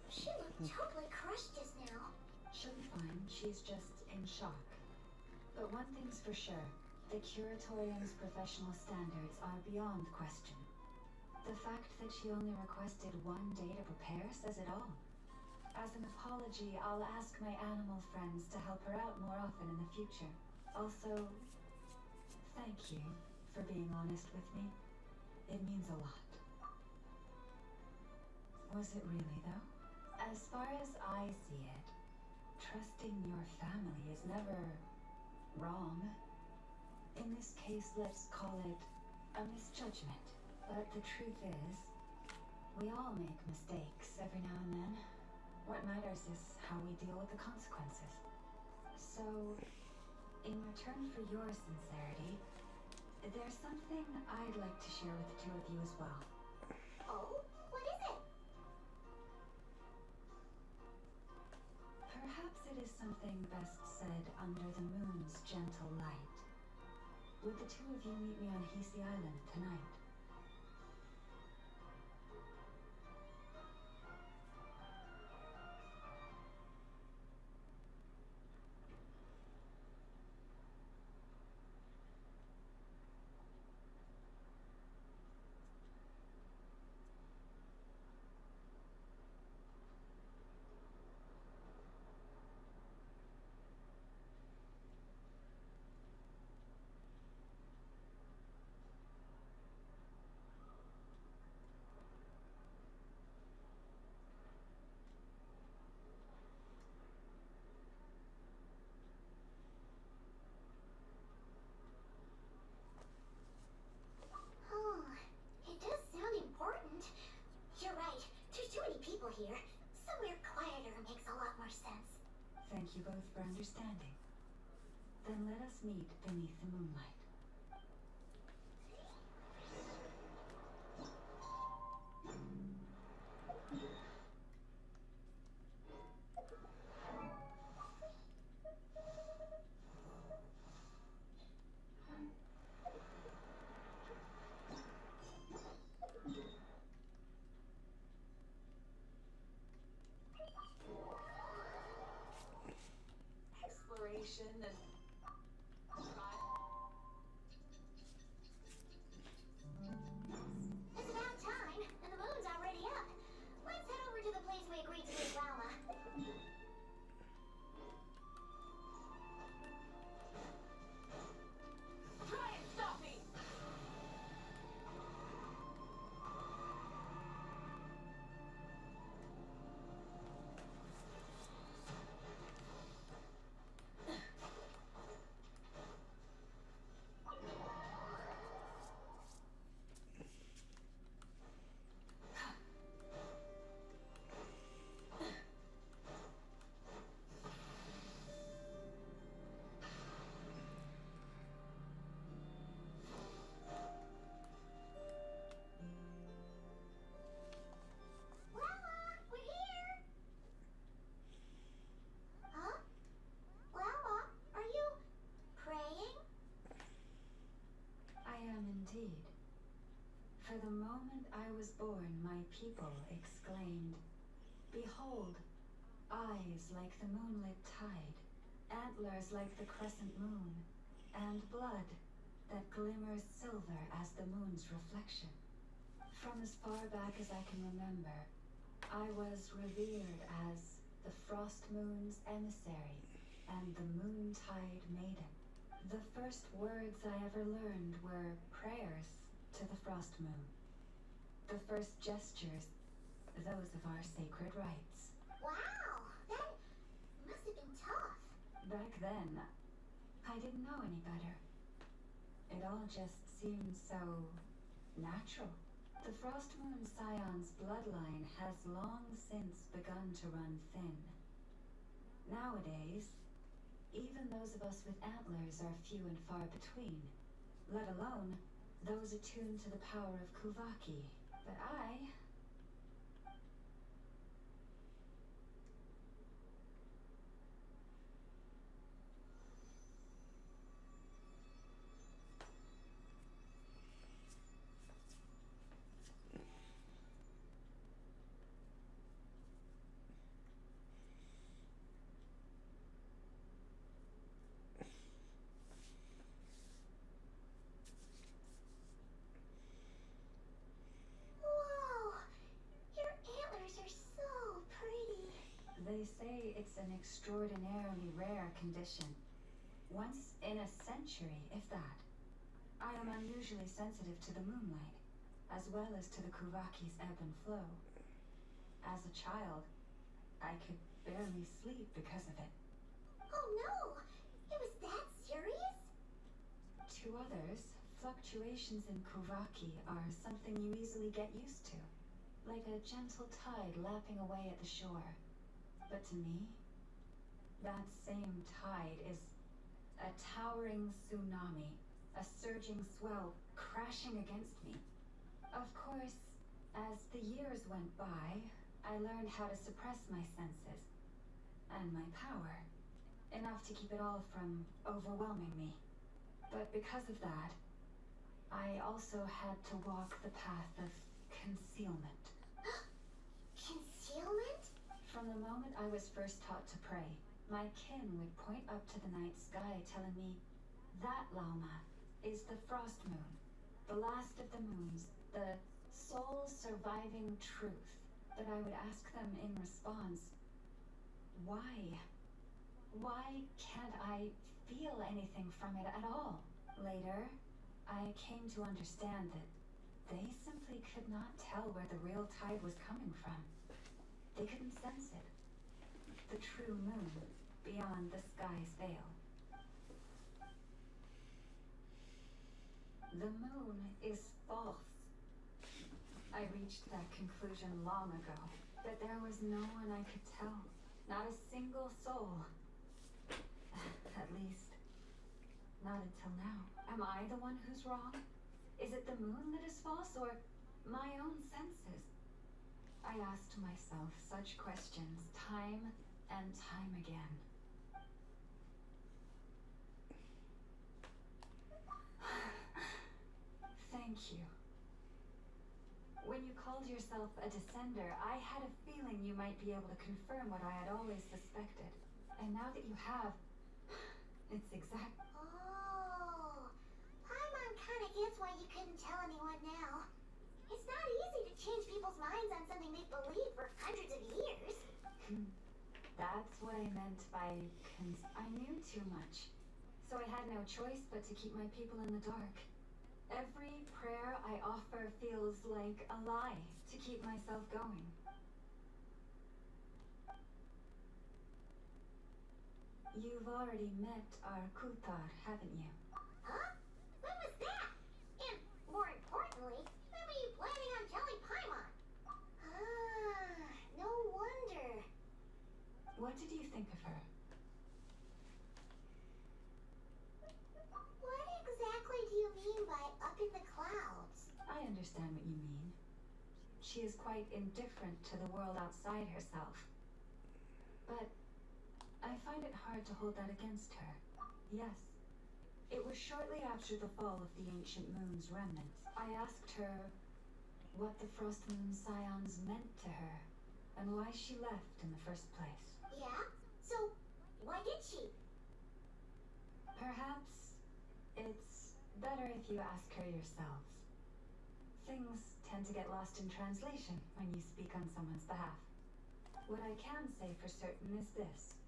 Speaker 3: She looked totally crushed just now.
Speaker 12: She'll be fine. She's just in shock. But one thing's for sure. The Curatorium's professional standards are beyond question. The fact that she only requested 1 day to prepare says it all. As an apology, I'll ask my animal friends to help her out more often in the future. Also, thank you for being honest with me. It means a lot. Was it really, though? As far as I see it, trusting your family is never wrong. In this case, let's call it a misjudgment. But the truth is, we all make mistakes every now and then. What matters is how we deal with the consequences. So, in return for your sincerity, there's something I'd like to share with the 2 of you as well.
Speaker 3: Oh? What is it?
Speaker 12: Perhaps it is something best said under the moon's gentle light. Would the 2 of you meet me on Hisi Island tonight? let's meet beneath the moonlight.
Speaker 6: Exploration and
Speaker 3: It's about time, and the moon's already up. Let's head over to the place we agreed to with Llama.
Speaker 6: try and stop me.
Speaker 3: Llama, we're here! Huh? Llama, are you praying?
Speaker 12: I am indeed. For the moment I was born, my people exclaimed, "Behold, eyes like the moonlit tide, antlers like the crescent moon, and blood that glimmers silver as the moon's reflection." From as far back as I can remember, I was revered as the frost moon's emissary and the moontide maiden. The first words I ever learned were prayers to the frost moon. The first gestures, those of our sacred rites.
Speaker 3: Wow, that must have been tough.
Speaker 12: Back then, I didn't know any better. It all just seemed so natural. The Frost Moon Scion's bloodline has long since begun to run thin. Nowadays, even those of us with antlers are few and far between, let alone those attuned to the power of Kuvaki. But I...
Speaker 3: Whoa, your antlers are so pretty.
Speaker 12: They say it's an extraordinarily rare condition. Once in a century, if that. I am unusually sensitive to the moonlight, as well as to the Kuvaki's ebb and flow. As a child, I could barely sleep because of it.
Speaker 3: Oh no, it was that serious?
Speaker 12: To others, fluctuations in Kuvaki are something you easily get used to, like a gentle tide lapping away at the shore. But to me, that same tide is a towering tsunami, a surging swell crashing against me. Of course, as the years went by, I learned how to suppress my senses and my power, enough to keep it all from overwhelming me. But because of that, I also had to walk the path of concealment.
Speaker 3: Concealment?
Speaker 12: From the moment I was first taught to pray, my kin would point up to the night sky telling me, "That, Lauma, is the frost moon, the last of the moons, the sole surviving truth." But I would ask them in response, why? Why can't I feel anything from it at all? Later, I came to understand that they simply could not tell where the real tide was coming from. They couldn't sense it. The true moon beyond the sky's veil. The moon is false. I reached that conclusion long ago, but there was no one I could tell. Not a single soul. At least, Not until now. Am I the one who's wrong? Is it the moon that is false, or my own senses? I asked myself such questions time and time again. Thank you. When you called yourself a descender, I had a feeling you might be able to confirm what I had always suspected. And now that you have, it's exact.
Speaker 3: Oh, Paimon kind of gets why you couldn't tell anyone now. It's not easy to change people's minds on something they've believed for hundreds of years.
Speaker 12: That's what I meant by I knew too much. So I had no choice but to keep my people in the dark. Every prayer I offer feels like a lie to keep myself going. You've already met our Kutar, haven't you?
Speaker 3: Huh? When was that? And more importantly, when were you planning on telling Paimon? Ah, no wonder.
Speaker 12: What did you think of her?
Speaker 3: What exactly do you mean by up in the clouds?
Speaker 12: I understand what you mean. She is quite indifferent to the world outside herself. But I find it hard to hold that against her. Yes. It was shortly after the fall of the ancient moon's remnants. I asked her what the Frost Moon Scions meant to her, and why she left in the first place.
Speaker 3: Yeah? So, why did she?
Speaker 12: Perhaps it's better if you ask her yourselves. Things tend to get lost in translation when you speak on someone's behalf. What I can say for certain is this.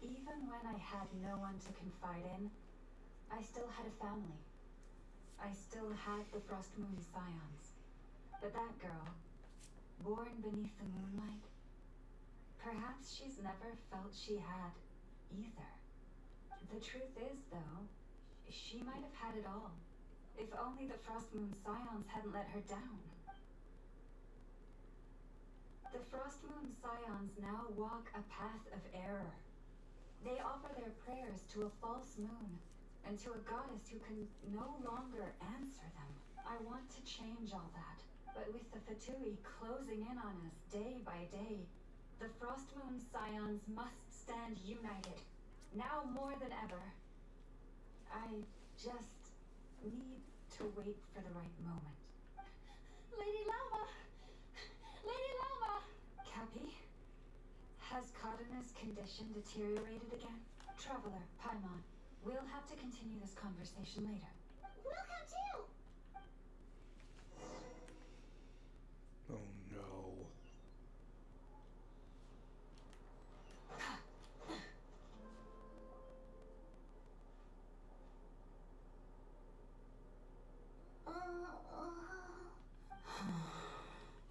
Speaker 12: Even when I had no one to confide in, I still had a family. I still had the Frost Moon Scions. But that girl, born beneath the moonlight, perhaps she's never felt she had either. The truth is, though, she might have had it all. If only the Frost Moon Scions hadn't let her down. The Frost Moon Scions now walk a path of error. They offer their prayers to a false moon and to a goddess who can no longer answer them. I want to change all that, but with the Fatui closing in on us day by day, the Frost Moon Scions must stand united, now more than ever. I just need to wait for the right moment.
Speaker 10: Lady Lama! Lady Lama!
Speaker 12: Cappy? Has Kadena's condition deteriorated again? Traveler, Paimon, we'll have to continue this conversation later.
Speaker 3: We'll come too!
Speaker 2: Oh no.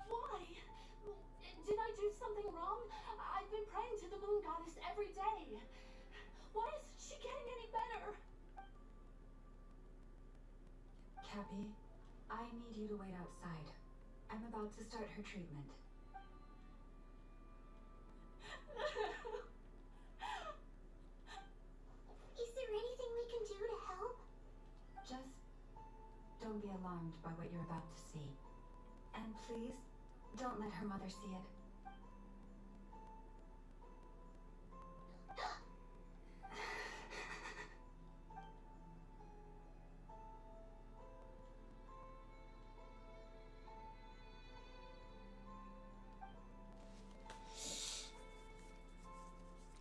Speaker 10: Why? Did I do something wrong? I've been praying to the moon goddess every day. Why isn't she getting any better?
Speaker 12: Cappy, I need you to wait outside. I'm about to start her treatment.
Speaker 3: Is there anything we can do to help?
Speaker 12: Just don't be alarmed by what you're about to see. And please, don't let her mother see it.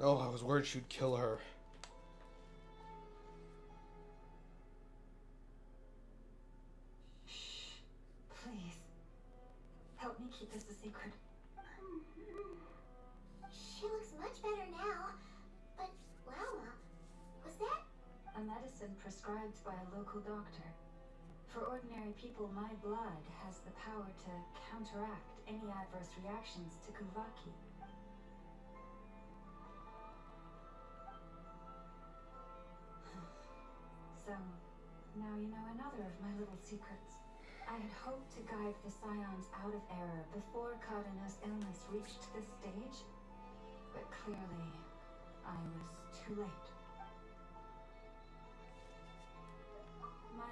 Speaker 2: Oh, I was worried she'd kill her.
Speaker 12: Shh. Please. Help me keep this a secret.
Speaker 3: She looks much better now. But, Lama, was that?
Speaker 12: A medicine prescribed by a local doctor. For ordinary people, my blood has the power to counteract any adverse reactions to Kuvaki. So, now you know another of my little secrets. I had hoped to guide the Scions out of error before Kadena's illness reached this stage, but clearly, I was too late.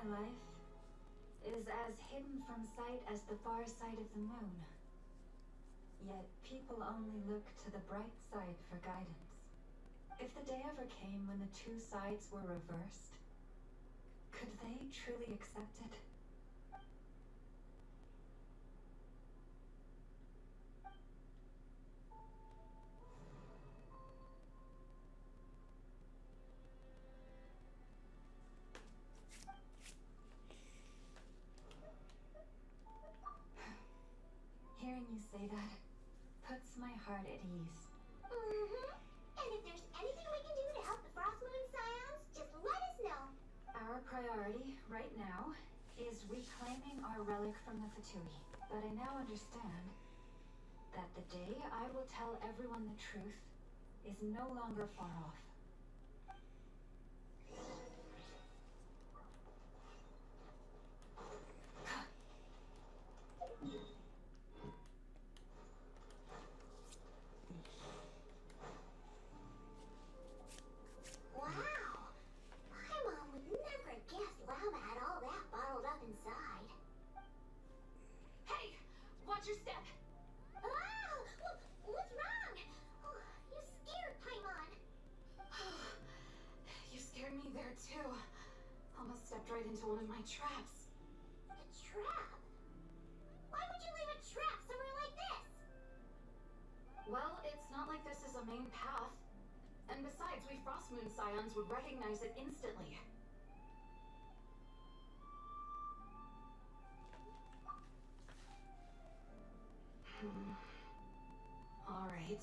Speaker 12: my life is as hidden from sight as the far side of the moon. Yet people only look to the bright side for guidance. If the day ever came when the two sides were reversed, could they truly accept it? Hearing you say that puts my heart at ease.
Speaker 3: And if there's anything we can do to help the Frost Moon Scions, just let us know.
Speaker 12: Our priority right now is reclaiming our relic from the Fatui. But I now understand that the day I will tell everyone the truth is no longer far off.
Speaker 3: Wow! My mom would never have guessed Llama had all that bottled up inside.
Speaker 5: Hey! Watch your step!
Speaker 3: Ah! What's wrong? Oh, you scared Paimon.
Speaker 5: You scared me there too. Almost stepped right into one of my traps.
Speaker 3: A trap? Why would you leave a trap somewhere like this?
Speaker 5: Well, it's not like this is a main path. And besides, we Frostmoon Scions would recognize it instantly. Alright.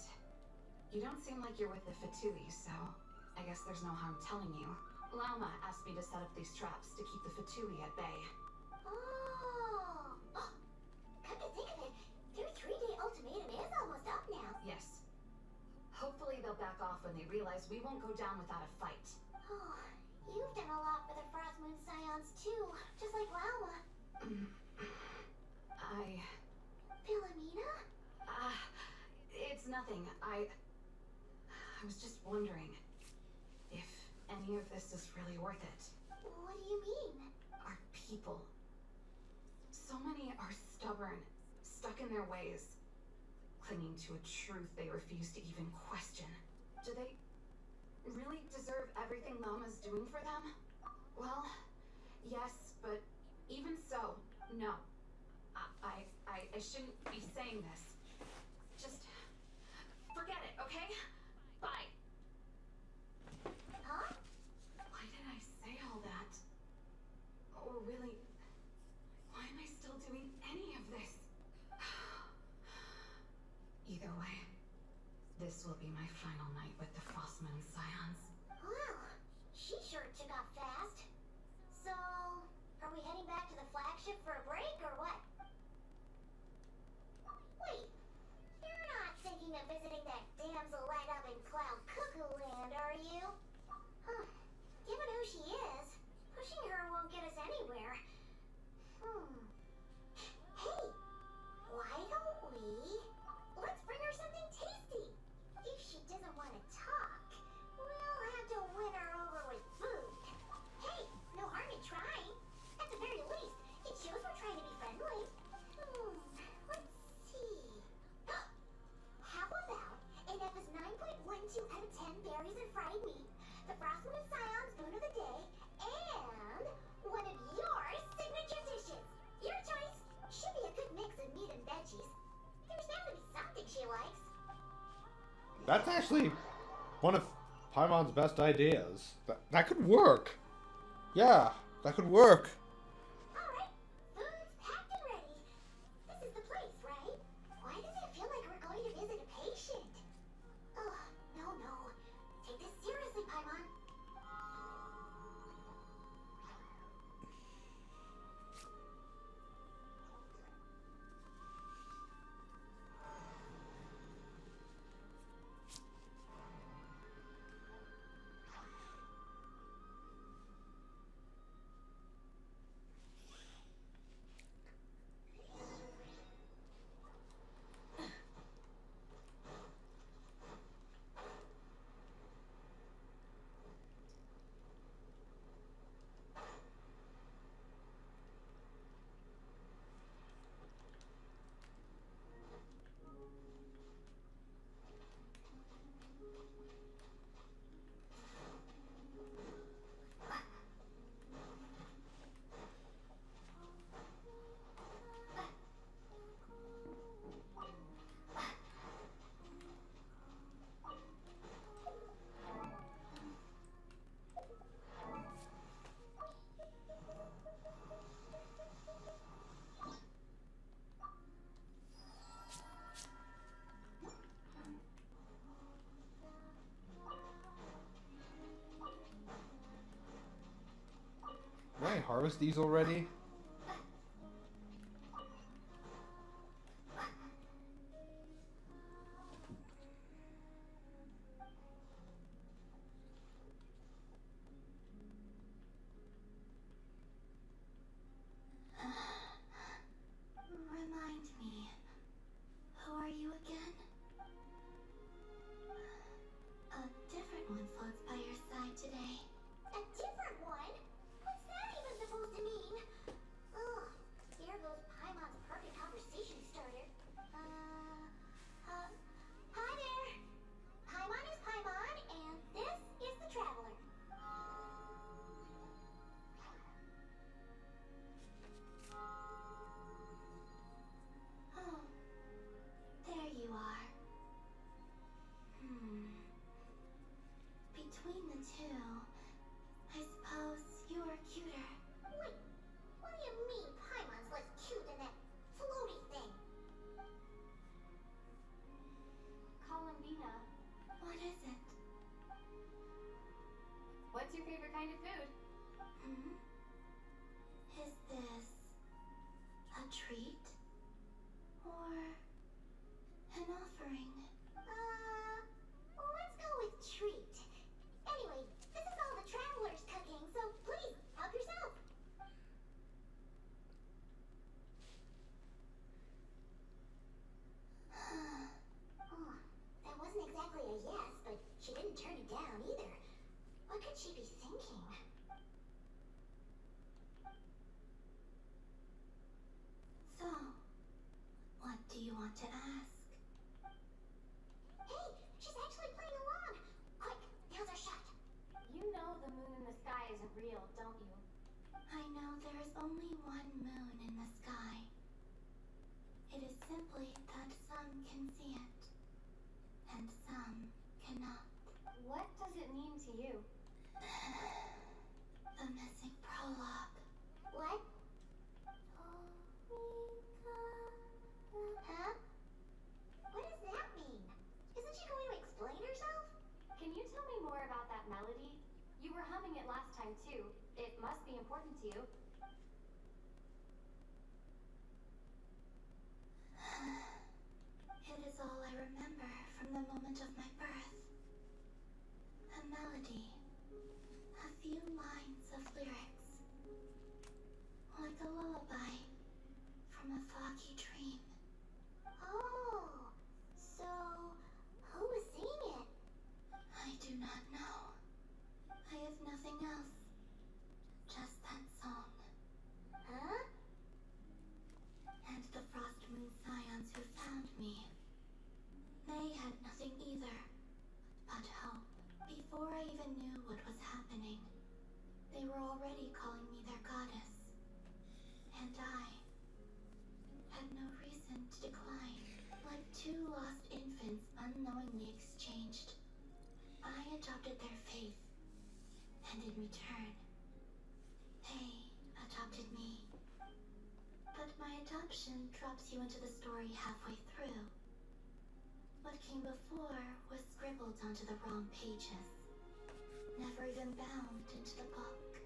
Speaker 5: You don't seem like you're with the Fatui, so I guess there's no harm telling you. Lauma asked me to set up these traps to keep the Fatui at bay.
Speaker 3: Oh! Come to think of it, their 3-day ultimatum is almost up now.
Speaker 5: Yes. Hopefully they'll back off when they realize we won't go down without a fight.
Speaker 3: Oh, you've done a lot for the Frost Moon Scions too, just like Lauma. Philomena?
Speaker 5: It's nothing. I was just wondering if any of this is really worth it.
Speaker 3: What do you mean?
Speaker 5: Our people. So many are stubborn, stuck in their ways, clinging to a truth they refuse to even question. Do they really deserve everything Lauma's doing for them? Well, yes, but even so, no. I shouldn't be saying this. Just forget it, okay? Bye.
Speaker 3: Huh?
Speaker 5: Why did I say all that? Or really, why am I still doing any of this? Either way, this will be my final night with the Frostmoon Scions.
Speaker 3: Wow, she sure took off fast. So, are we heading back to the flagship for a break or what? Wait, you're not thinking of visiting that damsel light up in Cloud Cuckoo Land, are you? Huh. Given who she is, pushing her won't get us anywhere. Hey, why don't we... Let's bring her something tasty. If she doesn't want to talk, we'll have to win her over with food. Hey, no harm in trying. At the very least, it shows we're trying to be friendly. Let's see. How about an F's 9.12 out of 10 berries and fried meat, the Frostmoon Scions boon of the day, and one of your signature dishes. Your choice. Should be a good mix of meat and veggies. There's bound to be something she likes.
Speaker 2: That's actually one of Paimon's best ideas. That could work. Yeah, that could work.
Speaker 3: Alright, food's packed and ready. This is the place, right? Why does it feel like we're going to visit a patient? Oh, no. Take this seriously, Paimon.
Speaker 2: Can I harvest these already?
Speaker 3: Remind me, who are you again? A different one floats by your side today. A different one? What's that even supposed to mean? Ugh, here goes Paimon's perfect conversation starter. Hi there. Paimon is Paimon, and this is the Traveler. Oh, there you are. Between the two, I suppose you are cuter. Wait, what do you mean Paimon's less cute than that floaty thing?
Speaker 10: Columbina,
Speaker 3: What is it?
Speaker 10: what's your favorite kind of food?
Speaker 3: Is this a treat? Or an offering? Let's go with treat. Anyway, this is all the Traveler's cooking, so please, help yourself. Oh, that wasn't exactly a yes, but she didn't turn it down either. What could she be thinking? So, what do you want to ask? Hey, she's actually playing along! Quick, nails are shut.
Speaker 10: You know the moon in the sky isn't real, don't you?
Speaker 3: I know there is only one moon in the sky. It is simply that some can see it, and some cannot.
Speaker 10: What does it mean to you?
Speaker 3: The missing prologue. What? Huh? What does that mean? Isn't she going to explain herself?
Speaker 10: Can you tell me more about that melody? You were humming it last time too. It must be important to you.
Speaker 3: It is all I remember from the moment of my birth. A melody. A few lines of lyrics. Like a lullaby from a foggy dream. Oh, so who was singing it? I do not know. I have nothing else. Just that song. Huh? And the Frost Moon Scions who found me. They had nothing either but hope. Before I even knew what was happening, they were already calling me their goddess. And I had no reason to decline. Like two lost infants unknowingly exchanged, I adopted their faith. And in return, they adopted me. But my adoption drops you into the story halfway through. What came before was scribbled onto the wrong pages, never even bound into the book.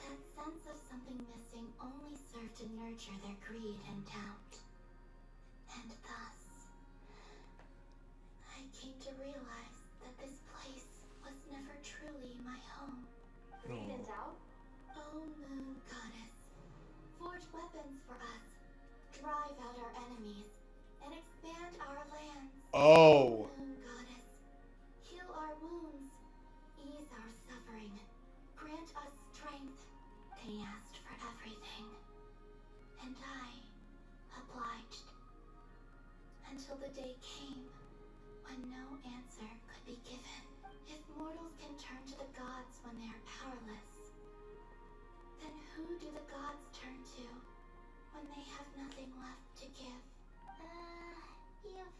Speaker 3: That sense of something missing only served to nurture their greed and doubt. And thus, I came to realize that this place was never truly my home.
Speaker 10: Greed and doubt?
Speaker 3: Oh, Moon Goddess, forge weapons for us, drive out our enemies, and expand our lands.
Speaker 2: Oh.
Speaker 3: Moon Goddess, heal our wounds, ease our suffering, grant us strength. They asked for everything, and I obliged. Until the day came when no answer could be given. If mortals can turn to the gods when they are powerless, then who do the gods turn to when they have nothing left to give? You've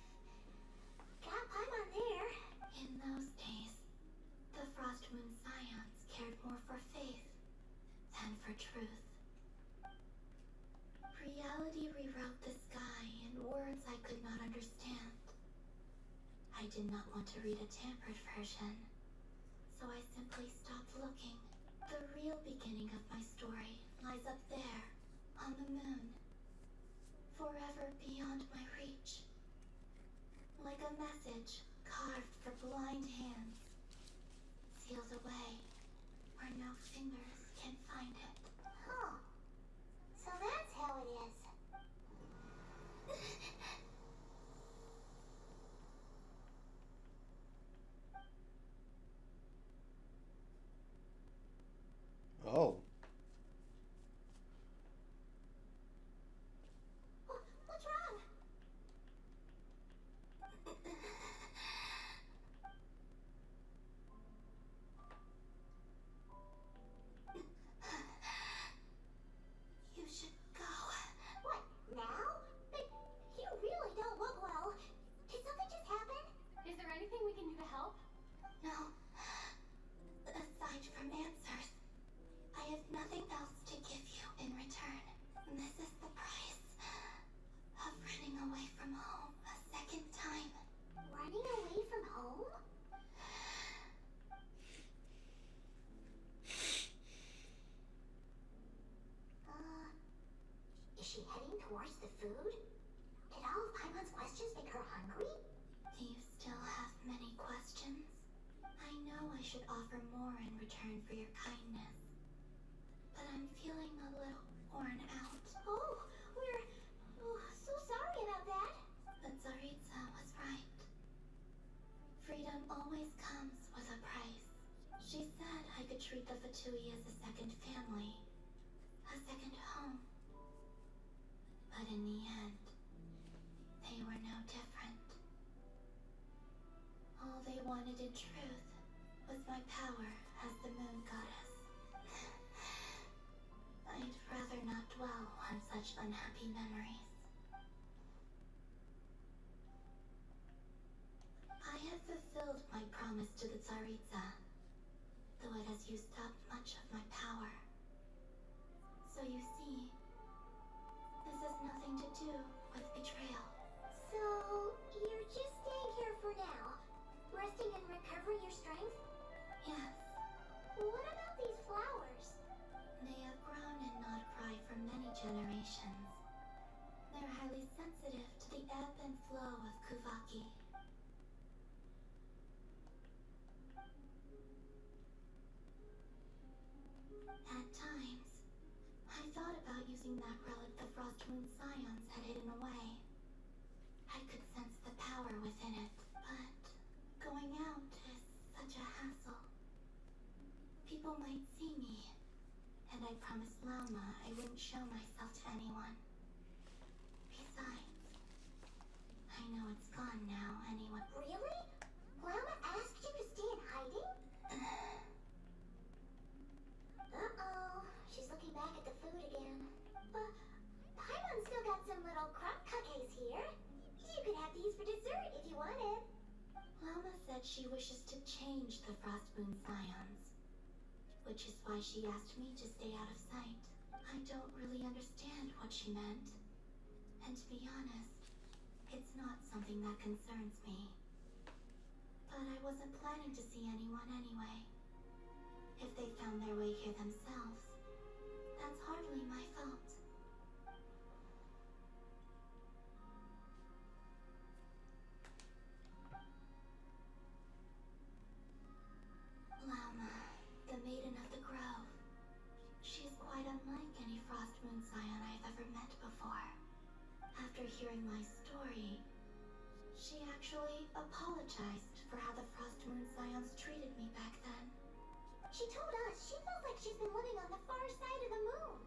Speaker 3: got Paimon there. In those days, the Frost Moon Scions cared more for faith than for truth. Reality rewrote the sky in words I could not understand. I did not want to read a tampered version, so I simply stopped looking. The real beginning of my story lies up there, on the moon, forever beyond my reach. Like a message carved for blind hands, sealed away where no fingers can find it.
Speaker 10: Huh. So that's how it is.
Speaker 2: Oh.
Speaker 3: What's wrong? You should go.
Speaker 10: What, now? But you really don't look well. Did something just happen? Is there anything we can do to help?
Speaker 3: No. Aside from answers, I have nothing else to give you in return. This is the price of running away from home a second time.
Speaker 10: Running away from home? Is she heading towards the food? Did all of Paimon's questions make her hungry?
Speaker 3: Do you still have many questions? I know I should offer more in return for your kindness, but I'm feeling a little worn out.
Speaker 10: Oh, we're so sorry about that.
Speaker 3: But Tsaritsa was right. Freedom always comes with a price. She said I could treat the Fatui as a second family, a second home. But in the end, they were no different. All they wanted in truth was my power as the moon goddess. I'd rather not dwell on such unhappy memories. I have fulfilled my promise to the Tsaritsa, though it has used up much of my power. So you see, this has nothing to do with betrayal.
Speaker 10: So, you're just staying here for now? Resting and recovering your strength?
Speaker 3: Yes,
Speaker 10: What about these flowers?
Speaker 3: they have grown in Nodcry for many generations. They're highly sensitive to the ebb and flow of Kuvaki. At times, I thought about using that relic the Frost Moon Scions had hidden away. I could sense the power within it, but going out is such a hassle. People might see me, and I promised Lama I wouldn't show myself to anyone. Besides, I know it's gone now anyway.
Speaker 10: Really? Lama asked you to stay in hiding? Uh-oh, she's looking back at the food again. Paimon's still got some little crumb cookies here. You could have these for dessert if you wanted.
Speaker 3: Lama said she wishes to change the Frost Moon Scions, which is why she asked me to stay out of sight. I don't really understand what she meant. And to be honest, it's not something that concerns me. But I wasn't planning to see anyone anyway. If they found their way here themselves, that's hardly my fault. Lama, the Maiden of the Grove. She's quite unlike any Frost Moon Scion I've ever met before. After hearing my story, she actually apologized for how the Frost Moon Scions treated me back then.
Speaker 10: She told us she feels like she's been living on the far side of the moon.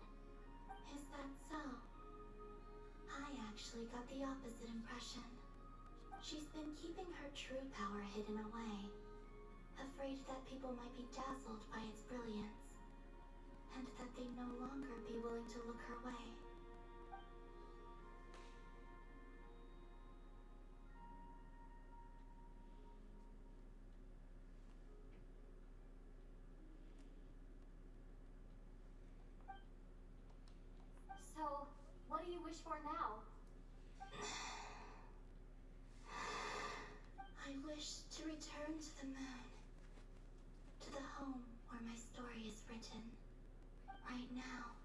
Speaker 3: Is that so? I actually got the opposite impression. She's been keeping her true power hidden away, afraid that people might be dazzled by its brilliance, and that they'd no longer be willing to look her way.
Speaker 10: So, what do you wish for now?
Speaker 3: I wish to return to the moon, to the home where my story is written. Right now,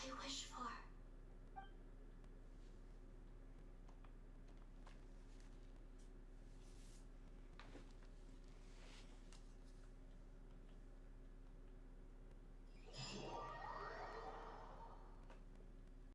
Speaker 3: I wish